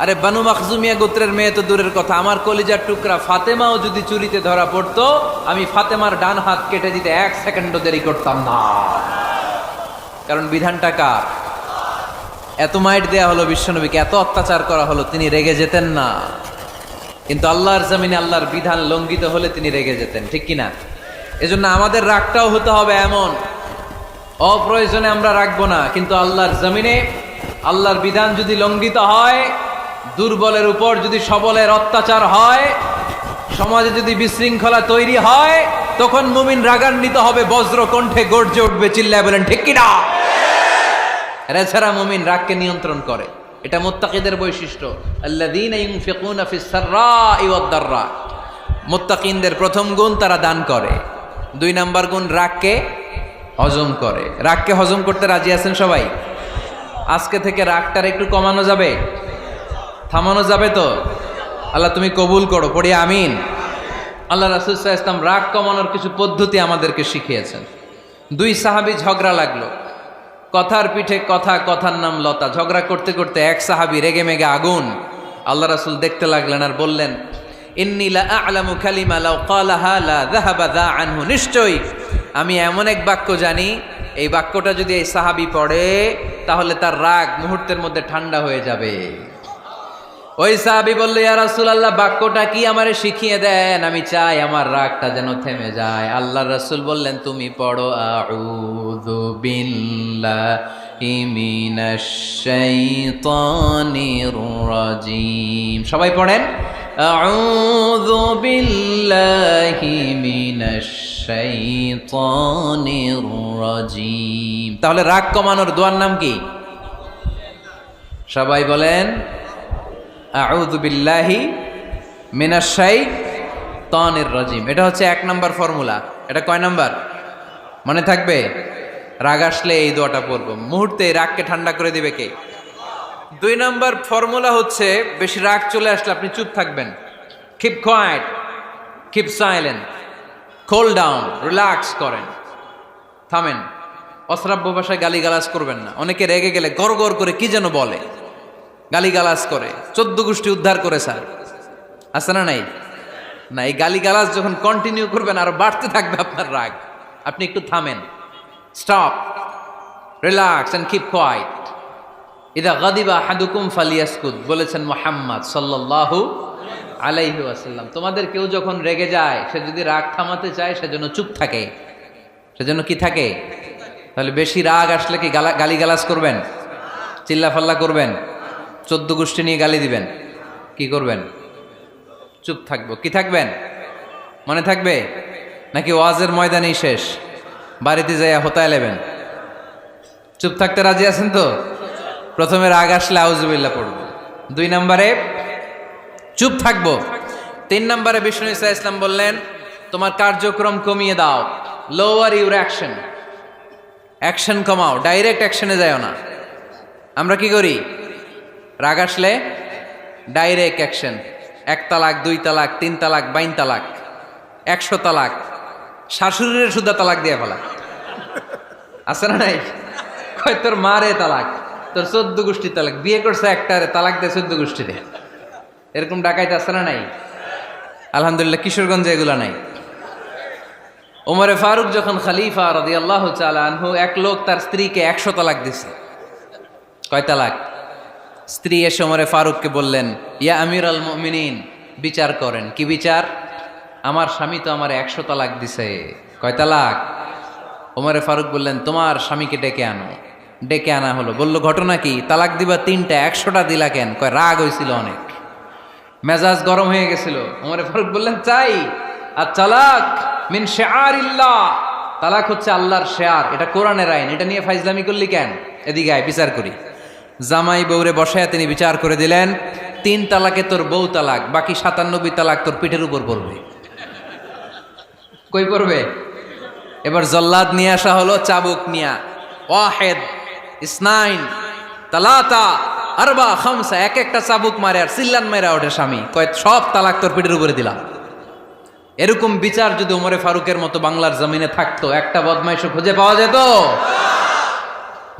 আরে বনু মখজুমিয়া গোত্রের মেয়ে তো দূরের কথা, আমার কলিজার টুকরা ফাতেমাও যদি চুরিতে ধরা পড়তো, আমি ফাতেমার ডান হাত কেটে দিতে 1 সেকেন্ডও দেরি করতাম না। কারণ বিধানটা কার? এত মাইট দেয়া হলো বিশ্বনবীকে, এত অত্যাচার করা হলো, তিনি রেগে যেতেন না। কিন্তু আল্লাহর জমিনে আল্লাহর বিধান লঙ্ঘিত হলে তিনি রেগে যেতেন। ঠিক কিনা? এজন্য আমাদের রাগটাও হতে হবে এমন, অপ্রয়োজনে আমরা রাখবো না। কিন্তু আল্লাহর জমিনে আল্লাহর বিধান যদি লঙ্ঘিত হয়, দুর্বলের উপর যদি সবলের অত্যাচার হয়, সমাজে যদি বিশৃঙ্খলা তৈরি হয়, তখন মুমিন রাগান্বিত হবে, বজ্র কণ্ঠে গর্জে উঠবে। চিল্লায় বলেন ঠিক কিনা? এছাড়া মুমিন রাগকে নিয়ন্ত্রণ করে। এটা মুত্তাকিদের বৈশিষ্ট্য। আল্লাযীনা ইউনফিকুনা ফিস সাররাই ওয়াদ দাররা। মুত্তাকিনদের প্রথম গুণ, তারা দান করে। 2 নাম্বার গুণ, রাগকে হজম করে। রাগকে হজম করতে রাজি আছেন সবাই? আজকে থেকে রাগটার একটু কমানো যাবে, থামানো যাবে তো? আল্লাহ তুমি কবুল করো, পড়ি আমিন। আল্লাহ রাসূল সাল্লাল্লাহু আলাইহি ওয়াসাল্লাম রাগ কমানোর কিছু পদ্ধতি আমাদেরকে শিখিয়েছেন। 2 সাহাবী ঝগড়া লাগলো, কথার পিঠে কথা, কথার নাম লতা। ঝগড়া করতে করতে এক সাহাবী রেগে মেগে আগুন। আল্লাহ রাসূল দেখতে লাগলেন আর বললেন, ইন্নী লা আ'লামু কালিমা লাউ ক্বালাহা লা যাহাবা যা আনহু। নিশ্চয়ই আমি এমন এক বাক্য জানি, এই বাক্যটা যদি এই সাহাবী পড়ে তাহলে তার রাগ মুহূর্তের মধ্যে ঠান্ডা হয়ে যাবে। ওই সাহাবী বলল, ইয়া রাসূলুল্লাহ, বাক্যটা কি আমারে শিখিয়ে দেন, আমি চাই আমার রাগটা যেন থেমে যায়। আল্লাহর রাসূল বললেন, তুমি পড়ো আউযু বিল্লাহি মিনাশ শাইতানির রাজীম। সবাই পড়েন, আউযু বিল্লাহি মিনাশ শাইতানির রাজীম। তাহলে রাগ কমানোর দোয়ার নাম কি? সবাই বলেন, আউযু বিল্লাহি মিনাশ শাইতানির রাজীম। এটা হচ্ছে 1 নম্বর ফর্মুলা। এটা কয় নাম্বার? মনে থাকবে? রাগ আসলে এই দোয়াটা পড়বো, মুহূর্তে রাগকে ঠান্ডা করে দিবে কে? 2 নম্বর ফর্মুলা হচ্ছে, বেশি রাগ চলে আসলে আপনি চুপ থাকবেন। Keep quiet, keep silent, cool down, relax করেন, থামেন। অশ্রাব্য ভাষায় গালিগালাজ করবেন না। অনেকে রেগে গেলে গড় গড় করে কি যেন বলে, গালিগালাজ করে, 14 গোষ্ঠী উদ্ধার করে স্যার, আছে না নাই? না, এই গালিগালাজ যখন কন্টিনিউ করবেন আরো বাড়তে থাকবে আপনার রাগ। আপনি একটু থামেন, stop, relax and keep quiet. ইদা গাদিবা আহাদুকুম ফালিয়াসকুত বলেছেন মুহাম্মদ সাল্লাল্লাহু আলাইহি ওয়াসাল্লাম। তোমাদের কেউ যখন রেগে যায়, সে যদি রাগ থামাতে চায় সেজন্য চুপ থাকে। সেজন্য কি থাকে? তাহলে বেশি রাগ আসলে কি গালিগালাজ করবেন, চিল্লাফাল্লা করবেন, 14 গোষ্ঠী নিয়ে গালি দিবেন, কি করবেন? চুপ থাকবো। কি থাকবেন? মনে থাকবে নাকি ওয়াজের ময়দানেই শেষ, বাড়িতে যাইয়া হোতায় নেবেন? চুপ থাকতে রাজি আছেন তো? প্রথমে রাগ আসলে আউযুবিল্লাহ পড়বো, 2 নম্বরে চুপ থাকবো, 3 নম্বরে বিষ্ণু ঈসা ইসলাম বললেন তোমার কার্যক্রম কমিয়ে দাও, লোয়ার ইউর অ্যাকশন, অ্যাকশন কমাও, ডাইরেক্ট অ্যাকশনে যাও না। আমরা কি করি? রাগ আসলে ডাইরেক্ট অ্যাকশন, 1 তালাক, 2 তালাক, 3 তালাক, 22 তালাক, 100 তালাক, শাশুড়ির সুদ্ধা তালাক দিয়ে ফেলা, আছে না নাই? কয় তোর মারে তালাক, তোর 14 গোষ্ঠী তালাক, বিয়ে করছে একটারে তালাক দেয় 14 গোষ্ঠীতে, এরকম ডাকাইতে আছে না নাই? আলহামদুলিল্লাহ কিশোরগঞ্জে এগুলা নাই। ওমরে ফারুক যখন খলিফা রাদিয়াল্লাহু তাআলা আনহু, এক লোক তার স্ত্রীকে 100 তালাক দিছে। কয় তালাক? স্ত্রী এসে ওমরে ফারুককে বললেন, ইয়া আমিরাল মুমিনিন, বিচার করেন। কি বিচার? আমার স্বামী তো আমার 100 তালাক দিছে। কয় তালাক? ওমরে ফারুক বললেন, তোমার স্বামীকে ডেকে আনো। ডেকে আনা হলো। বলল, ঘটনা কি? তালাক দিবা 3টা, 100টা দিলা কেন? কয় রাগ হয়েছিল অনেক, মেজাজ গরম হয়ে গেছিল। ওমরে ফারুক বললেন, চাই আর তালাক মিন শিআরিল্লাহ, তালাক হচ্ছে আল্লাহর শিআর, এটা কোরআনের আইন, এটা নিয়ে ফাইজলামি করলি কেন? এদিকে আয়, বিচার করি। জামাই বউরে বসায় তিনি বিচার করে দিলেন, 3 তালাকে তোর বউ তালাক, বাকি 97 তালাক তোর পিঠের উপর পড়বে। কই পড়বে? এবার জল্লাদ নিয়ে আসা হলো, চাবুক নিয়া, ওয়াহেদ, ইসনাইন, তালাতা, আরবা, খামসা, এক একটা চাবুক মারে আর চিল্লান মেরা ওঠে স্বামী, কয় সব তালাক তোর পিঠের উপরে দিলাম। এরকম বিচার যদি ওমরে ফারুকের মতো বাংলার জমিনে থাকতো, একটা বদমাইশও খুঁজে পাওয়া যেত?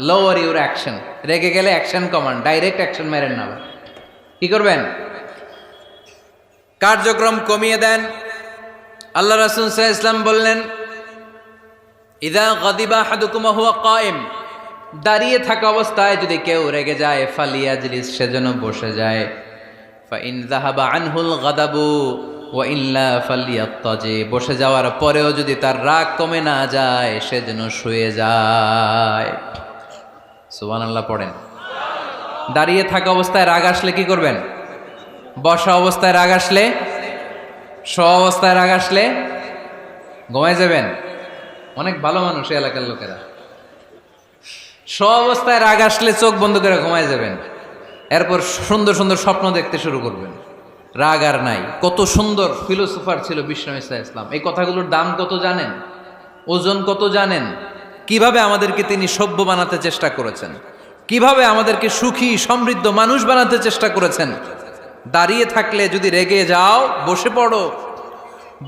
লোয়ার ইউর অ্যাকশন, রেগে গেলে অ্যাকশন কমান, ডাইরেক্ট অ্যাকশন মেরেন না। কি করবেন? কার্যক্রম কমিয়ে দেন। আল্লাহ রাসূল সাল্লাল্লাহু আলাইহি ওয়াসাল্লাম বললেন, ইযা গাদিবা আহাদুকুম ওয়া হুয়া কায়েম, দাঁড়িয়ে থাকা অবস্থায় যদি কেউ রেগে যায়, ফালিয়াজলিস, সেজন্য বসে যায়। ফা ইন যাহাবা আনহুল গাদাবু ওয়া ইল্লা ফালিয়াত্তাজি, বসে যাওয়ার পরেও যদি তার রাগ কমে না যায়, সেজন্য শুয়ে যায়। সুবহানাল্লাহ পড়েন। দাঁড়িয়ে থাকা অবস্থায় রাগ আসলে কি করবেন? বসা অবস্থায় রাগ আসলে, শোয়া অবস্থায় রাগ আসলে ঘুমায় যাবেন। অনেক ভালো মানুষ এই এলাকার লোকেরা। শোয়া অবস্থায় রাগ আসলে চোখ বন্ধ করে ঘুমায় যাবেন, এরপর সুন্দর সুন্দর স্বপ্ন দেখতে শুরু করবেন। রাগ আর নাই। কত সুন্দর ফিলোসোফার ছিল বিষ্ণু ঈসা ইসলাম। এই কথাগুলোর দাম কত জানেন? ওজন কত জানেন? কিভাবে আমাদেরকে তিনি সভ্য বানাতে চেষ্টা করেছেন, কিভাবে আমাদেরকে সুখী সমৃদ্ধ মানুষ বানাতে চেষ্টা করেছেন। দাঁড়িয়ে থাকলে যদি রেগে যাও, বসে পড়ো।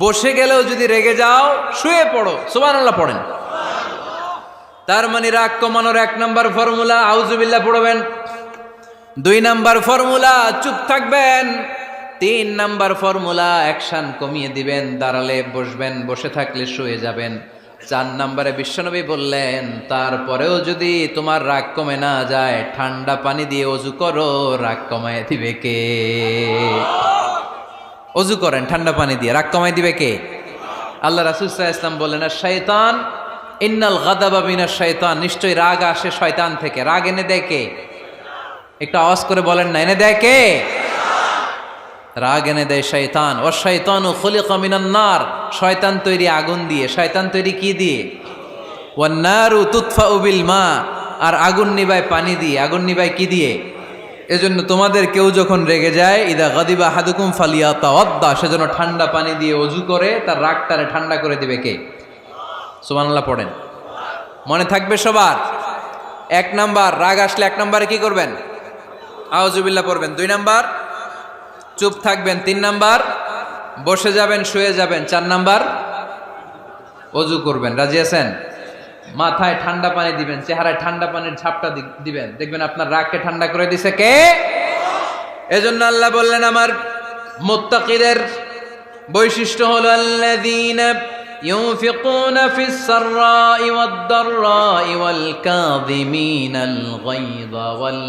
বসে গেলেও যদি রেগে যাও, শুয়ে পড়ো। সুবহানাল্লাহ পড়েন। তার মানে রাগ কমানোর 1 নম্বর ফর্মুলা আউযুবিল্লাহ পড়বেন, 2 নম্বর ফর্মুলা চুপ থাকবেন, 3 নম্বর ফর্মুলা অ্যাকশন কমিয়ে দিবেন, দাঁড়ালে বসবেন, বসে থাকলে শুয়ে যাবেন। 4 নম্বরে বিশ্বনবী বললেন, তারপরেও যদি তোমার রাগ কমে না যায়, ঠান্ডা পানি দিয়ে ওযু করো, রাগ কমায় দিবে কে? ওযু করেন ঠান্ডা পানি দিয়ে, রাগ কমায় দিবে কে? আল্লাহ রাসূল সাল্লাল্লাহু আলাইহি ওয়াসাল্লাম বললেন, শাইতান ইন্নাল গাদাবা মিনাশ শাইতান, নিশ্চয়ই রাগ আসে শয়তান থেকে। রাগ এনে দেয় কে? একটু আওয়াজ করে বলেন না, এনে দেয় কে? রাগ এনে দেয় শয়তান। ও শয়তানু খুলিকা মিনান নার, শয়তান তৈরি আগুন দিয়ে। শয়তান তৈরি কি দিয়ে? ওয়ান নারু তুতফাউ বিল মা, আর আগুন নিবায় পানি দিয়ে। আগুন নিবায় কি দিয়ে? এজন্য তোমাদের কেউ যখন রেগে যায়, ইদা গাদিবা আহাদুকুম ফালিয়াতাওয়াদ্দা, সেজন্য ঠান্ডা পানি দিয়ে ওযু করে তার রাগটারে ঠান্ডা করে দিবে কে? সুবহানাল্লাহ পড়েন। মনে থাকবে সবার? 1 নাম্বার, রাগ আসলে 1 নাম্বারে কি করবেন? আউযুবিল্লাহ পড়বেন। 2 নাম্বার, চুপ থাকবেন। 3 নাম্বার, বসে যাবেন, শুয়ে যাবেন। 4 নাম্বার, ওযু করবেন। রাজি আছেন? মাথায় ঠান্ডা পানি দিবেন, চেহারায় ঠান্ডা পানির ঝাপটা দিবেন, দেখবেন আপনার রাগকে ঠান্ডা করে দিছে কে? এজন্য আল্লাহ বললেন আমার মুত্তাকিদের বৈশিষ্ট্য হলো আল্লাযীনা ইউনফিকুনা ফিস সাররাই ওয়াদ দাররাই ওয়াল কাযিমিনাল গায়যা ওয়াল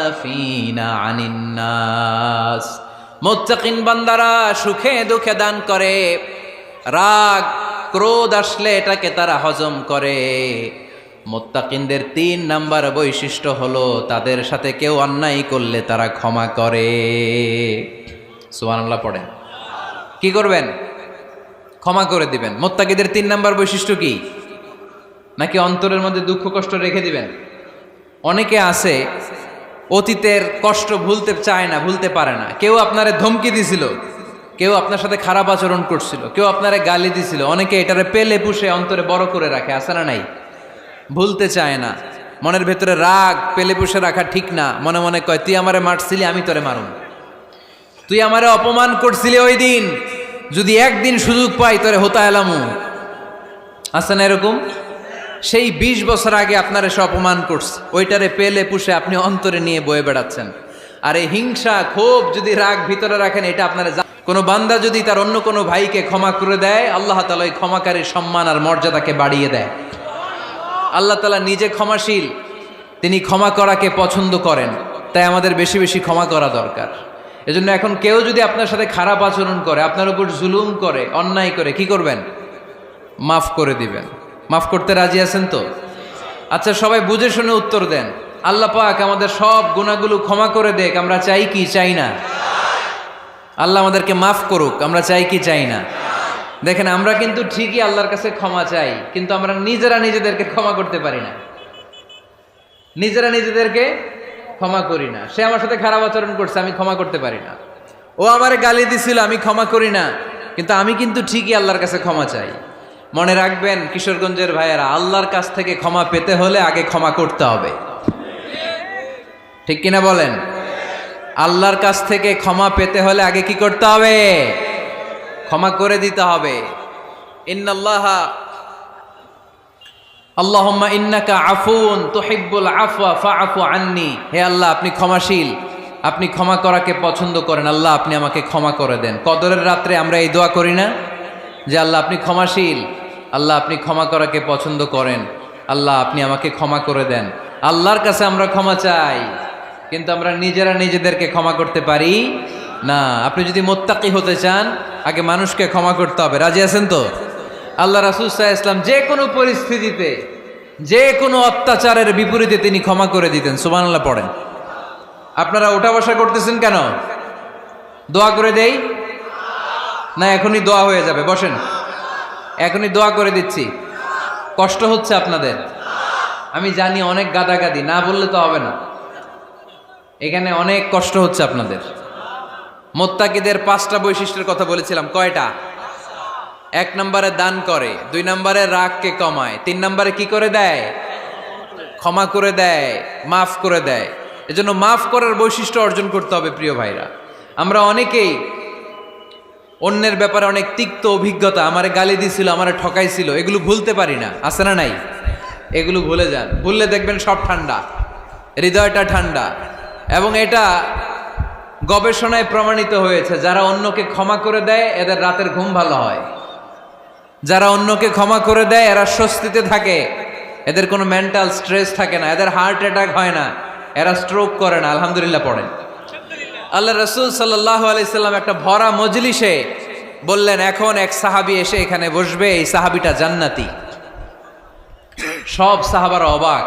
আফিনা আনিন নাস। মুত্তাকিন বান্দারা সুখে দুঃখে দান করে, রাগ ক্রোধ আসলে এটাকে তারা হজম করে। মুত্তাকিনদের 3 নাম্বার বৈশিষ্ট্য হলো তাদের সাথে কেউ অন্যায় করলে তারা ক্ষমা করে। সুবহানাল্লাহ পড়েন। কি করবেন? ক্ষমা করে দিবেন। মুত্তাকিদের 3 নাম্বার বৈশিষ্ট্য কি? নাকি অন্তরের মধ্যে দুঃখ কষ্ট রেখে দিবেন? অনেকে আছে অতীতের কষ্ট ভুলতে চায় না, ভুলতে পারে না। কেউ আপনারে ধমকি দিছিল, কেউ আপনার সাথে খারাপ আচরণ করছিল, কেউ আপনারে গালি দিছিল, অনেকে এটারে পেলে পুষে অন্তরে বড় করে রাখে, আছে না নাই? ভুলতে চায় না। মনের ভেতরে রাগ পেলে পুষে রাখা ঠিক না। মনে মনে কয় তুই আমারে মারছিলি, আমি তোরে মারুম। তুই আমারে অপমান করছিলি ওই দিন, যদি একদিন সুযোগ পাই তোরে হতা এলামু। আছে না এরকম? সেই 20 বছর আগে আপনারে সে অপমান করছে, ওইটারে পেলে পুষে আপনি অন্তরে নিয়ে বয়ে বেড়াচ্ছেন। আর এই হিংসা ক্ষোভ যদি রাগ ভিতরে রাখেন, এটা আপনারা কোনো বান্দা যদি তার অন্য কোনো ভাইকে ক্ষমা করে দেয়, আল্লাহ তাআলা ওই ক্ষমাকারীর সম্মান আর মর্যাদাকে বাড়িয়ে দেয়। আল্লাহ তাআলা নিজে ক্ষমাশীল, তিনি ক্ষমা করাকে পছন্দ করেন। তাই আমাদের বেশি বেশি ক্ষমা করা দরকার। এজন্য এখন কেউ যদি আপনার সাথে খারাপ আচরণ করে, আপনার উপর জুলুম করে, অন্যায় করে, কি করবেন? মাফ করে দিবেন। মাফ করতে রাজি আছেন তো? আচ্ছা, সবাই বুঝে শুনে উত্তর দেন। আল্লাহ পাক আমাদের সব গুনাহগুলো ক্ষমা করে দেখ, আমরা চাই কি চাই না? আল্লাহ আমাদেরকে মাফ করুক, আমরা চাই কি চাই না? দেখেন, আমরা কিন্তু ঠিকই আল্লাহর কাছে ক্ষমা চাই, কিন্তু আমরা নিজেরা নিজেদেরকে ক্ষমা করতে পারি না। নিজেরা নিজেদেরকে ক্ষমা করি না। সে আমার সাথে খারাপ আচরণ করছে, আমি ক্ষমা করতে পারি না। ও আমারে গালি দিছিল, আমি ক্ষমা করি না, কিন্তু আমি কিন্তু ঠিকই আল্লাহর কাছে ক্ষমা চাই। মনে রাখবেন কিশোরগঞ্জের ভাইয়েরা, আল্লাহর কাছ থেকে ক্ষমা পেতে হলে আগে ক্ষমা করতে হবে। ঠিক কিনা বলেন? আল্লাহর কাছ থেকে ক্ষমা পেতে হলে আগে কি করতে হবে? ক্ষমা করে দিতে হবে। ইন্নাল্লাহা আল্লাহুম্মা ইন্নাকা আফুন তুহিব্বুল আফওয়া ফাআফু আন্নি। হে আল্লাহ, আপনি ক্ষমাশীল, আপনি ক্ষমা করাকে পছন্দ করেন। আল্লাহ, আপনি আমাকে ক্ষমা করে দেন। কদরের রাত্রে আমরা এই দোয়া করি না যে আল্লাহ আপনি ক্ষমাশীল, আল্লাহ আপনি ক্ষমা করাকে পছন্দ করেন, আল্লাহ আপনি আমাকে ক্ষমা করে দেন। আল্লাহর কাছে আমরা ক্ষমা চাই, কিন্তু আমরা নিজেরা নিজেদেরকে ক্ষমা করতে পারি না। আপনি যদি মুত্তাকি হতে চান, আগে মানুষকে ক্ষমা করতে হবে। রাজি আছেন তো? আল্লাহ রাসূল সাল্লাল্লাহু আলাইহি ওয়াসাল্লাম যে কোনো পরিস্থিতিতে, যে কোনো অত্যাচারের বিপরীতে তিনি ক্ষমা করে দিতেন। সুবহানাল্লাহ পড়েন। আপনারা ওঠা বসা করতেছেন কেন? দোয়া করে দেই না? এখনই দোয়া হয়ে যাবে, বসেন। এখনই দোয়া করে দিচ্ছি। কষ্ট হচ্ছে আপনাদের? আমি জানি অনেক গাদাগাদি, না বললে তো হবে না। এখানে অনেক কষ্ট হচ্ছে আপনাদের। মুত্তাকিদের 5টা বৈশিষ্ট্যের কথা বলেছিলাম, কয়টা? 1 নম্বরে দান করে, 2 নম্বরে রাগকে কমায়, 3 নম্বরে কি করে দেয়? ক্ষমা করে দেয়, মাফ করে দেয়। এজন্য মাফ করার বৈশিষ্ট্য অর্জন করতে হবে প্রিয় ভাইরা। আমরা অনেকেই অন্যের ব্যাপারে অনেক তিক্ত অভিজ্ঞতা, আমারে গালি দিছিল, আমারে ঠকাইছিল, এগুলো ভুলতে পারি না। আছে না নাই? এগুলো ভুলে যান। ভুললে দেখবেন সব ঠান্ডা, হৃদয়টা ঠান্ডা। এবং এটা গবেষণায় প্রমাণিত হয়েছে, যারা অন্যকে ক্ষমা করে দেয় এদের রাতের ঘুম ভালো হয়। যারা অন্যকে ক্ষমা করে দেয় এরা স্বস্তিতে থাকে, এদের কোনো মেন্টাল স্ট্রেস থাকে না, এদের হার্ট অ্যাটাক হয় না, এরা স্ট্রোক করে না। আলহামদুলিল্লাহ পড়েন। আল্লাহ রাসূল সাল্লাল্লাহু আলাইহি সাল্লাম একটা ভরা মজলিসে বললেন, এখন এক সাহাবী এসে এখানে বসবে, এই সাহাবীটা জান্নাতি। সব সাহাবারা অবাক,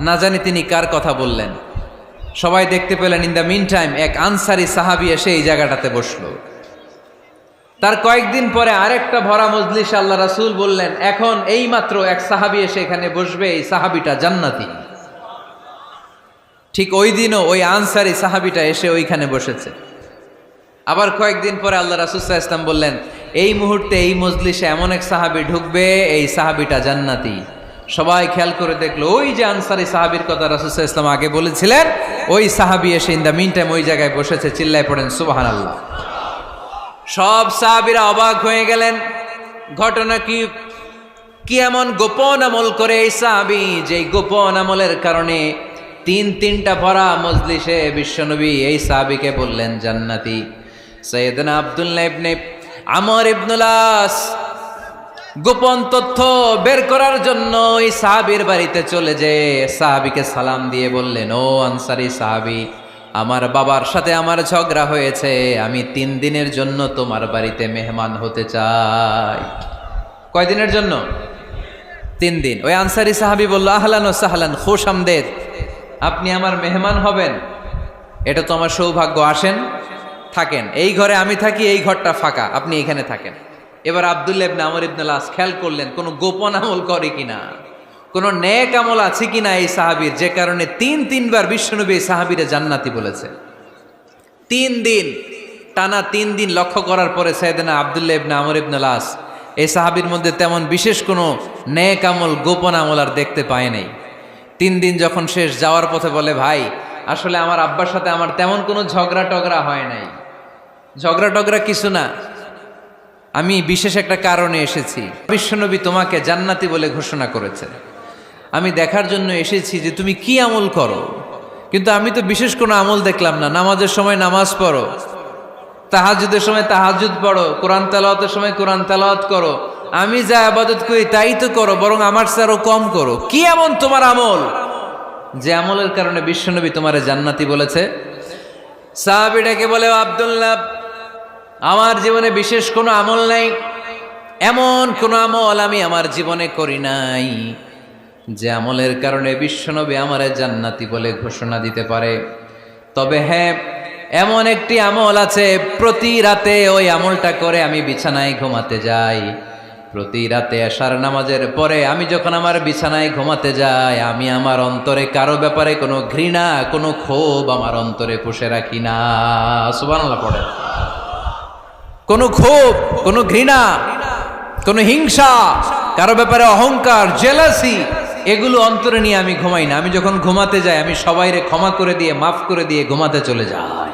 না জানি তিনি কার কথা বললেন। সবাই দেখতে পেলেন ইন দ্য মিন টাইম এক আনসারি সাহাবী এসে এই জায়গাটাতে বসলো। তার কয়েকদিন পরে আরেকটা ভরা মজলিসে আল্লাহ রাসূল বললেন, এখন এই মাত্র এক সাহাবী এসে এখানে বসবে, এই সাহাবীটা জান্নাতি। ঠিক ওই দিনও ওই আনসারি সাহাবীটা এসে ওইখানে বসেছে। আবার কয়েকদিন পরে আল্লাহ রাসূল সাল্লাল্লাহু আলাইহি ওয়াসাল্লাম বললেন, এই মুহূর্তে এই মজলিসে এমন এক সাহাবী ঢুকবে, এই সাহাবীটা জান্নাতি। সবাই খেয়াল করে দেখলো ওই যে আনসারী সাহাবীর কথা রাসূল সাল্লাল্লাহু আলাইহি ওয়াসাল্লাম আগে বলেছিলেন, ওই সাহাবী এসে ইন দ্য মিন টাইম ওই জায়গায় বসেছে। চিল্লায় পড়েন সুবহানাল্লাহ। সব সাহাবীরা অবাক হয়ে গেলেন। ঘটনা কি এমন গোপন আমল করে এই সাহাবী, যে গোপন আমলের কারণে তিনটা ভরা মজলিসে বিশ্বনবী এই সাহাবীকে বললেন জান্নাতি। সাইয়েদনা আব্দুল্লাহ ইবনে আমর ইবনুল আস গোপন তথ্য বের করার জন্য ওই সাহাবীর বাড়িতে চলে যেয়ে সাহাবীকে সালাম দিয়ে বললেন, ও আনসারী সাহাবী, আমার বাবার সাথে আমার ঝগড়া হয়েছে, আমি 3 দিনের জন্য তোমার বাড়িতে মেহমান হতে চাই। কয়দিনের জন্য? 3 দিন। ওই আনসারী সাহাবী বলল, আহলান ওয়া সাহলান, খুশ আমদেদ, আপনি আমার মেহমান হবেন, এটা তো আমার সৌভাগ্য, আসেন থাকেন, এই ঘরে আমি থাকি, এই ঘরটা ফাঁকা, আপনি এখানে থাকেন। এবার আব্দুল্লাহ ইবনে আমর ইবনুল আস খেয়াল করলেন কোনো গোপন আমল করে কিনা, কোনো নেক আমল আছে কিনা এই সাহাবীর, যে কারণে 3বার বিশ্বনবী এই সাহাবীরে জান্নাতি বলেছে। 3 দিন টানা 3 দিন লক্ষ্য করার পরে সাইয়েদনা আব্দুল্লাহ ইবনে আমর ইবনুল আস এই সাহাবীর মধ্যে তেমন বিশেষ কোনো নেক আমল, গোপন আমল আর দেখতে পায় নাই। 3 দিন যখন শেষ, যাওয়ার পথে বলে, ভাই আসলে আমার আব্বার সাথে আমার তেমন কোনো ঝগড়া টগড়া হয় নাই, ঝগড়া টগড়া কিছু না, আমি বিশেষ একটা কারণে এসেছি। বিশ্বনবী তোমাকে জান্নাতি বলে ঘোষণা করেছে, আমি দেখার জন্য এসেছি যে তুমি কি আমল করো, কিন্তু আমি তো বিশেষ কোনো আমল দেখলাম না। নামাজের সময় নামাজ পড়ো, তাহাজ্জুদের সময় তাহাজ্জুদ পড়ো, কোরআন তেলাওয়াতের সময় কোরআন তেলাওয়াত করো, আমি যা ইবাদত করি তাই তো করো, বরং আমার চেয়ে আরো কম করো। কি এমন তোমার আমল যে আমলের কারণে বিশ্বনবী তোমারে জান্নাতি বলেছে? সাহাবীটাকে বলে, আব্দুল্লাহ, আমার জীবনে বিশেষ কোনো আমল নাই, এমন কোনো আমল আমি আমার জীবনে করি নাই যে আমলের কারণে বিশ্বনবী আমারে জান্নাতি বলে ঘোষণা দিতে পারে। তবে হ্যাঁ, এমন একটি আমল আছে, প্রতি রাতে ওই আমলটা করে আমি বিছানায় ঘুমাতে যাই। প্রতি রাতে এশার নামাজের পরে আমি যখন আমার বিছানায় ঘুমাতে যাই, আমি আমার অন্তরে কারো ব্যাপারে কোনো ঘৃণা, কোনো ক্ষোভ আমার অন্তরে পুষে রাখি না। সুবহানাল্লাহ পড়ে। কোনো ক্ষোভ, কোনো ঘৃণা, কোনো হিংসা, কারো ব্যাপারে অহংকার, জেলাসি, এগুলো অন্তরে নিয়ে আমি ঘুমাই না। আমি যখন ঘুমাতে যাই, আমি সবাইরে ক্ষমা করে দিয়ে, মাফ করে দিয়ে ঘুমাতে চলে যাই।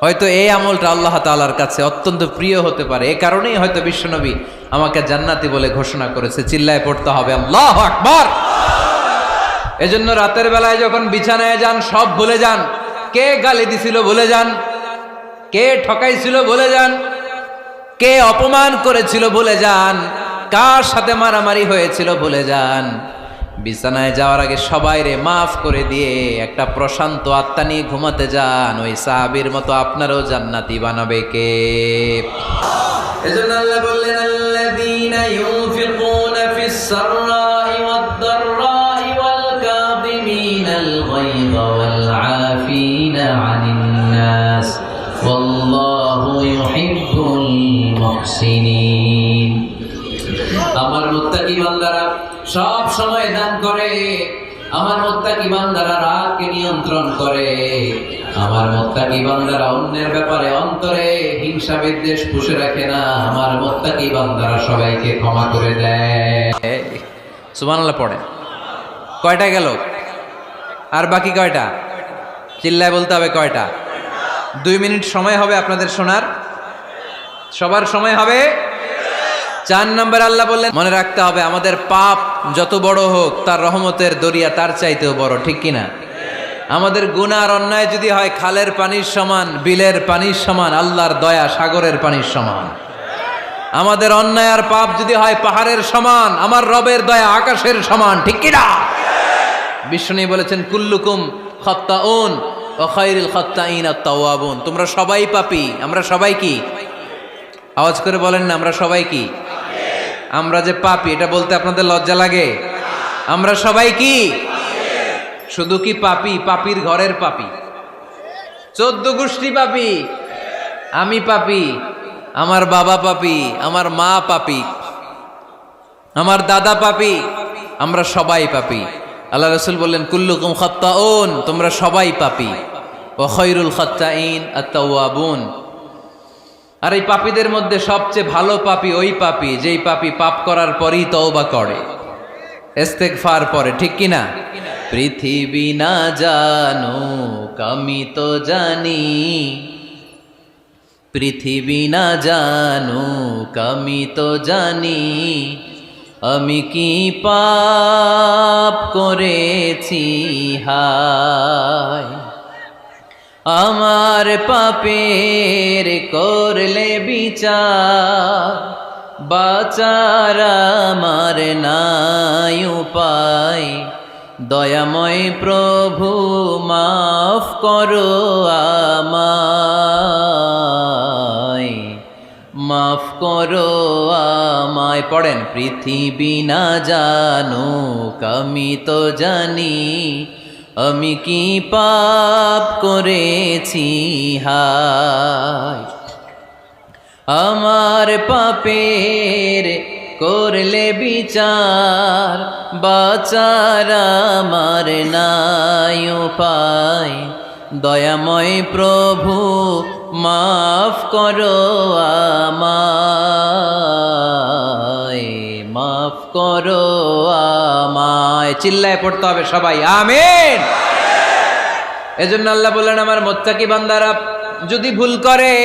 হয়তো এই আমলটা আল্লাহ তাআলার কাছে অত্যন্ত প্রিয় হতে পারে, এই কারণেই হয়তো বিশ্বনবী আমাকে জান্নাতি বলে ঘোষণা করেছে। চিল্লায় পড়তে হবে আল্লাহু আকবার। এজন্য রাতের বেলায় যখন বিছানায় যান, সব ভুলে যান। কে গালি দিছিল ভুলে যান, কে ঠকাইছিল ভুলে যান, কে অপমান করেছিল ভুলে যান, কার সাথে মারামারি হয়েছিল ভুলে যান। বিছানায় যাওয়ার আগে সবাইরে মাফ করে দিয়ে একটা প্রশান্ত আত্মা নিয়ে ঘুমাতে যান। ওই সাহাবীর মতো আপনারও জান্নাতি বানাবে কে? এজন্য আল্লাহ বললেন, আল্লাযীনা ইউনফিকুনা ফিস সাররাই ওয়াদ দাররাই ওয়াল কাযিমিনাল গায়যা ওয়াল আফিনা আনিন নাস ওয়াল্লাহু ইউহিব্বুল মুহসিনিন। আমার মুত্তাকি বান্দারা সব সময় দান করে, আমার মুত্তাকি বান্দারা রাগকে নিয়ন্ত্রণ করে, আমার মুত্তাকি বান্দারা অন্যের ব্যাপারে অন্তরে হিংসা বিদ্বেষ পুষে রাখে না, আমার মুত্তাকি বান্দারা সবাইকে ক্ষমা করে দেয়। সুবহানাল্লাহ পড়ে। কয়টা গেল? আর বাকি কয়টা? চিল্লায় বলতে হবে কয়টা? 2 মিনিট সময় হবে আপনাদের শোনার। সবার সময় হবে। 4 নম্বর আল্লাহ বললেন, মনে রাখতে হবে আমাদের পাপ যত বড় হোক, তার রহমতের দরিয়া তার চাইতেও বড়, ঠিক কিনা? আমাদের গুনাহ আর অন্যায় যদি হয় খালের পানির সমান, বিলের পানির সমান, আল্লাহর দয়া সাগরের পানির সমান। আমাদের অন্যায় আর পাপ যদি হয় পাহাড়ের সমান, আমার রবের দয়া আকাশের সমান, ঠিক কিনা? বিষ্ণু বলেছেন, কুল্লুকুম খাত্তাউন ওয়া খায়রুল খাত্তাইন আত-তাওয়াবুন। তোমরা সবাই পাপী। আমরা সবাই কি? আওয়াজ করে বলেন না, আমরা সবাই কি? আমরা যে পাপী, এটা বলতে আপনাদের লজ্জা লাগে? আমরা সবাই কি? শুধু কি পাপী? পাপীর ঘরের পাপী, 14 গোষ্ঠী পাপী। আমি পাপী, আমার বাবা পাপী, আমার মা পাপী, আমার দাদা পাপী, আমরা সবাই পাপী। আল্লাহ রাসূল বললেন, কুল্লুকুম খাত্তাউন, তোমরা সবাই পাপী, ওয়া খায়রুল খাত্তাইন আত-তাওয়াবুন। আর এই পাপীদের মধ্যে সবচেয়ে ভালো পাপী ওই পাপী যেই পাপী পাপ করার পরই তওবা করে। ইস্তেগফার পরে, ঠিক কিনা? পৃথিবী না জানুক আমি তো জানি, পৃথিবী না জানুক আমি তো জানি, আমি কি পাপ করেছি হায়। আমার পাপের করলে বিচার, বাঁচার আমার নাই উপায়। দয়াময় প্রভু মাফ করো আমায়, মাফ করো আমায়। পড়েন, পৃথিবী না জানুক আমি তো জানি, আমি কি পাপ করেছি হায়। আমার পাপের করলে বিচার, বাঁচার আমার নাই উপায়। দয়াময় প্রভু মাফ করো আমায়, মাফ করো আমায়। চিল্লায় পড়তে হবে সবাই, আমিন। এজন্য আল্লাহ বললেন, আমার মুত্তাকি বান্দারা যদি ভুল করে,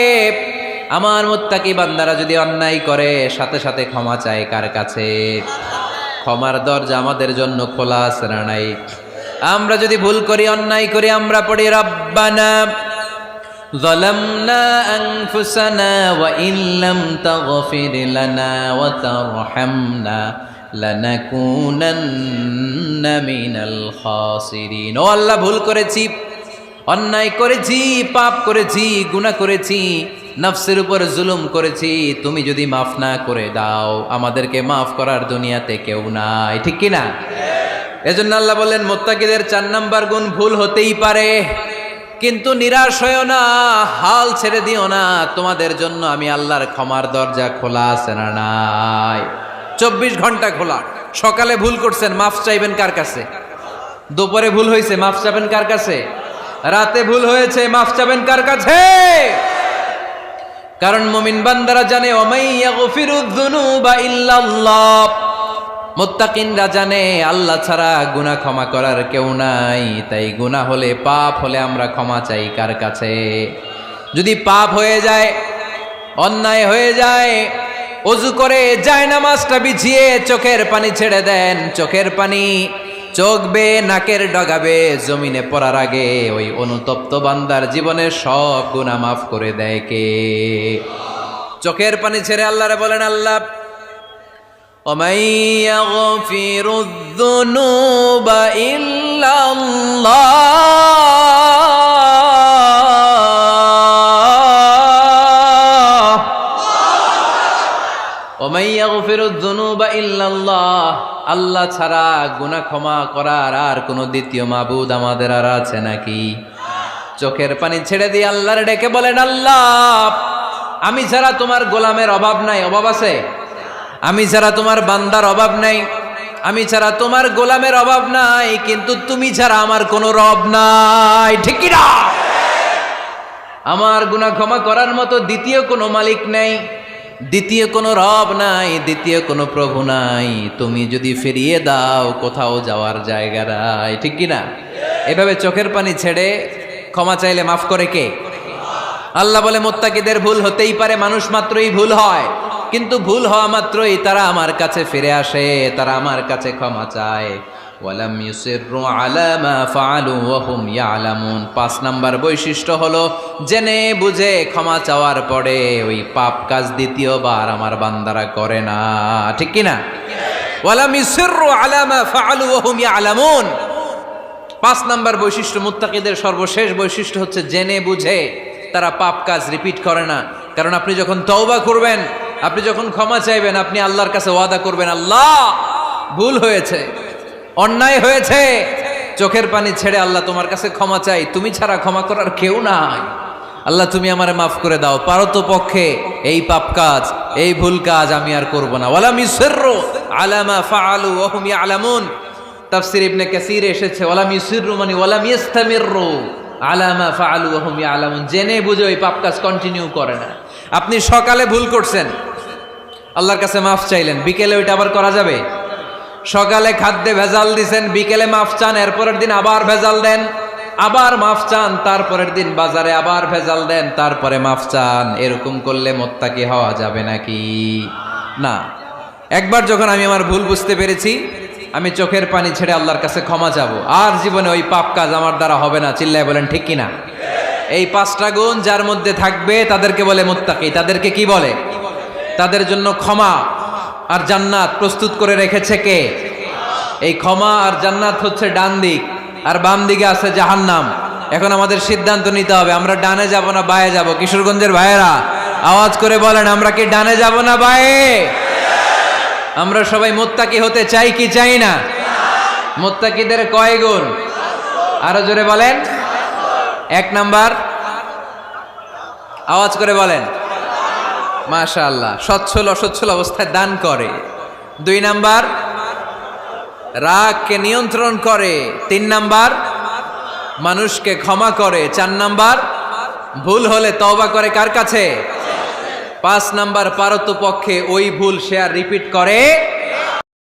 আমার মুত্তাকি বান্দারা যদি অন্যায় করে, সাথে সাথে ক্ষমা চায় কার কাছে? ক্ষমার দরজা আমাদের জন্য খোলা আছে না নাই? আমরা যদি ভুল করি, অন্যায় করি, আমরা পড়ি রব্বানা যালামনা আনফুসানা ওয়া ইল্লাম তাগফির লানা ওয়া তারহামনা লানাকুনান্না মিনাল খাসিরিন। ও আল্লাহ, ভুল করেছি, অন্যায় করেছি, পাপ করেছি, গুনাহ করেছি, নফসের উপর জুলুম করেছি। তুমি যদি মাফ না করে দাও, আমাদেরকে মাফ করার দুনিয়াতে কেউ নাই, ঠিক কিনা? এজন্য আল্লাহ বললেন, মুত্তাকিদের 4 নাম্বার গুণ, ভুল হতেই পারে কিন্তু নিরাশ হয়েও না, হাল ছেড়ে দিও না। তোমাদের জন্য আমি আল্লাহর ক্ষমার দরজা খোলা আছে না নাই? 24 ঘন্টা খোলা। সকালে ভুল করছেন, মাফ চাইবেন কার কাছে? দুপুরে ভুল হয়েছে, মাফ চাইবেন কার কাছে? রাতে ভুল হয়েছে, মাফ চাইবেন কার কাছে? কারণ মুমিন বান্দারা জানে, ওয়ামাইয়াগফিরুয যুনুবা ইল্লাল্লাহ। মুত্তাকিনরা জানে আল্লাহ ছাড়া গুনাহ ক্ষমা করার কেউ নাই। তাই গুনাহ হলে, পাপ হলে আমরা ক্ষমা চাই কার কাছে? যদি পাপ হয়ে যায়, অন্যায় হয়ে যায়, ওযু করে জায়নামাজটা বিছিয়ে চোখের পানি ছেড়ে দেন। চোখের পানি চোখ বেয়ে নাকের ডগাবে জমিনে পড়ার আগে ওই অনুতপ্ত বান্দার জীবনের সব গুনাহ মাফ করে দেয় কে? চোখের পানি ছেড়ে আল্লাহরে বলেন, আল্লাহ وَمَن يَغْفِرُ الذُّنُوبَ إِلَّا اللَّهُ وَمَن يَغْفِرُ الذُّنُوبَ إِلَّا اللَّهُ। আল্লাহ ছাড়া গুনাহ ক্ষমা করার আর কোনো দ্বিতীয় মাবুদ আমাদের আর আছে নাকি? চোখের পানি ছেড়ে দিয়ে আল্লাহর ডেকে বলেন, আল্লাহ আমি ছাড়া তোমার গোলামের অভাব নাই। অভাব আছে? আমি ছাড়া তোমার বান্দার অভাব নাই, আমি ছাড়া তোমার গোলামের অভাব নাই, কিন্তু তুমি ছাড়া আমার কোনো রব নাই, ঠিক কি না? আমার গুনাহ ক্ষমা করার মতো দ্বিতীয় কোনো মালিক নাই, দ্বিতীয় কোনো রব নাই, দ্বিতীয় কোনো প্রভু নাই। তুমি যদি ফিরিয়ে দাও, কোথাও যাওয়ার জায়গা নাই, ঠিক কি না? এভাবে চোখের পানি ছেড়ে ক্ষমা চাইলে মাফ করে কে? আল্লাহ বলে, মুত্তাকিদের ভুল হতেই পারে, মানুষ মাত্রই ভুল হয়, কিন্তু ভুল হওয়া মাত্রই তারা আমার কাছে ফিরে আসে, তারা আমার কাছে ক্ষমা চায়। ওয়ালাম ইউসিররু আলা মা ফাআলু ওয়া হুম ইয়ালামুন। 5 নাম্বার বৈশিষ্ট্য হলো, জেনে বুঝে ক্ষমা চাওয়ার পরে ওই পাপ কাজ দ্বিতীয়বার আমার বান্দারা করে না, ঠিক কি না? ওয়ালাম ইউসিররু আলা মা ফাআলু ওয়া হুম ইয়ালামুন। 5 নাম্বার বৈশিষ্ট্য, মুত্তাকিদের সর্বশেষ বৈশিষ্ট্য হচ্ছে জেনে বুঝে তারা পাপ কাজ রিপিট করে না। কারণ আপনি যখন তওবা করবেন, আপনি যখন ক্ষমা চাইবেন, আপনি আল্লাহর কাছে ওয়াদা করবেন, আল্লাহ ভুল হয়েছে, অন্যায় হয়েছে, চোখের পানি ছেড়ে আল্লাহ তোমার কাছে ক্ষমা চাই, তুমি ছাড়া ক্ষমা করার কেউ নাই। আল্লাহ তুমি আমারে মাফ করে দাও, পারো তো পক্ষে এই পাপ কাজ, এই ভুল কাজ আমি আর করব না। ওয়ালাম ইউসিররু আলা মা ফাআলু ওয়া হুম ইয়ালামুন। তাফসীর ইবনে কাসীর এসেছে, ওয়ালাম ইউসিররু মানে ওয়ালাম ইস্তামিররু আলা মা ফাআলু ওয়া হুম ইয়ালামুন। জেনে বুঝে ওই পাপ কাজ কন্টিনিউ করে না। আপনি সকালে ভুল করছেন, আল্লাহর কাছে মাফ চাইলেন, বিকেলে ওইটা আবার করা যাবে? সকালে খাদ্যে ভেজাল দিছেন, বিকেলে মাফ চান, এরপরের দিন আবার ভেজাল দেন, আবার মাফ চান, তারপরের দিন বাজারে আবার ভেজাল দেন, তারপরে মাফ চান। এরকম করলে মুত্তাকি হওয়া যাবে নাকি? না। একবার যখন আমি আমার ভুল বুঝতে পেরেছি, আমি চোখের পানি ছেড়ে আল্লাহর কাছে ক্ষমা চাবো। আর জীবনে ওই পাপ কাজ আমার দ্বারা হবে না। চিল্লায় বলেন ঠিক কিনা? এই 5টা গুণ যার মধ্যে থাকবে তাদেরকে বলে মুত্তাকি। তাদেরকে কি বলে? তাদের জন্য ক্ষমা আর জান্নাত প্রস্তুত করে রেখেছে কে? এই ক্ষমা আর জান্নাত হচ্ছে ডান দিক, আর বাম দিকে আছে জাহান্নাম। এখন আমাদের সিদ্ধান্ত নিতে হবে, আমরা ডানে যাব না বায়ে যাব। কিশোরগঞ্জের ভাইয়েরা আওয়াজ করে বলেন, আমরা কি ডানে যাব না বায়ে? আমরা সবাই মুত্তাকি হতে চাই কি চাই না? মুত্তাকিদের কয় গুণ? আরো জোরে বলেন। 1 নাম্বার, আওয়াজ করে বলেন। মাশাআল্লাহ, সচ্ছল অসচ্ছল অবস্থায় দান করে। 2 নাম্বার, রাগকে নিয়ন্ত্রণ করে। 3 নাম্বার, মানুষকে ক্ষমা করে। 4 নাম্বার, ভুল হলে তওবা করে কার কাছে? 5 নাম্বার, পারতপক্ষে ওই ভুল সে আর রিপিট করে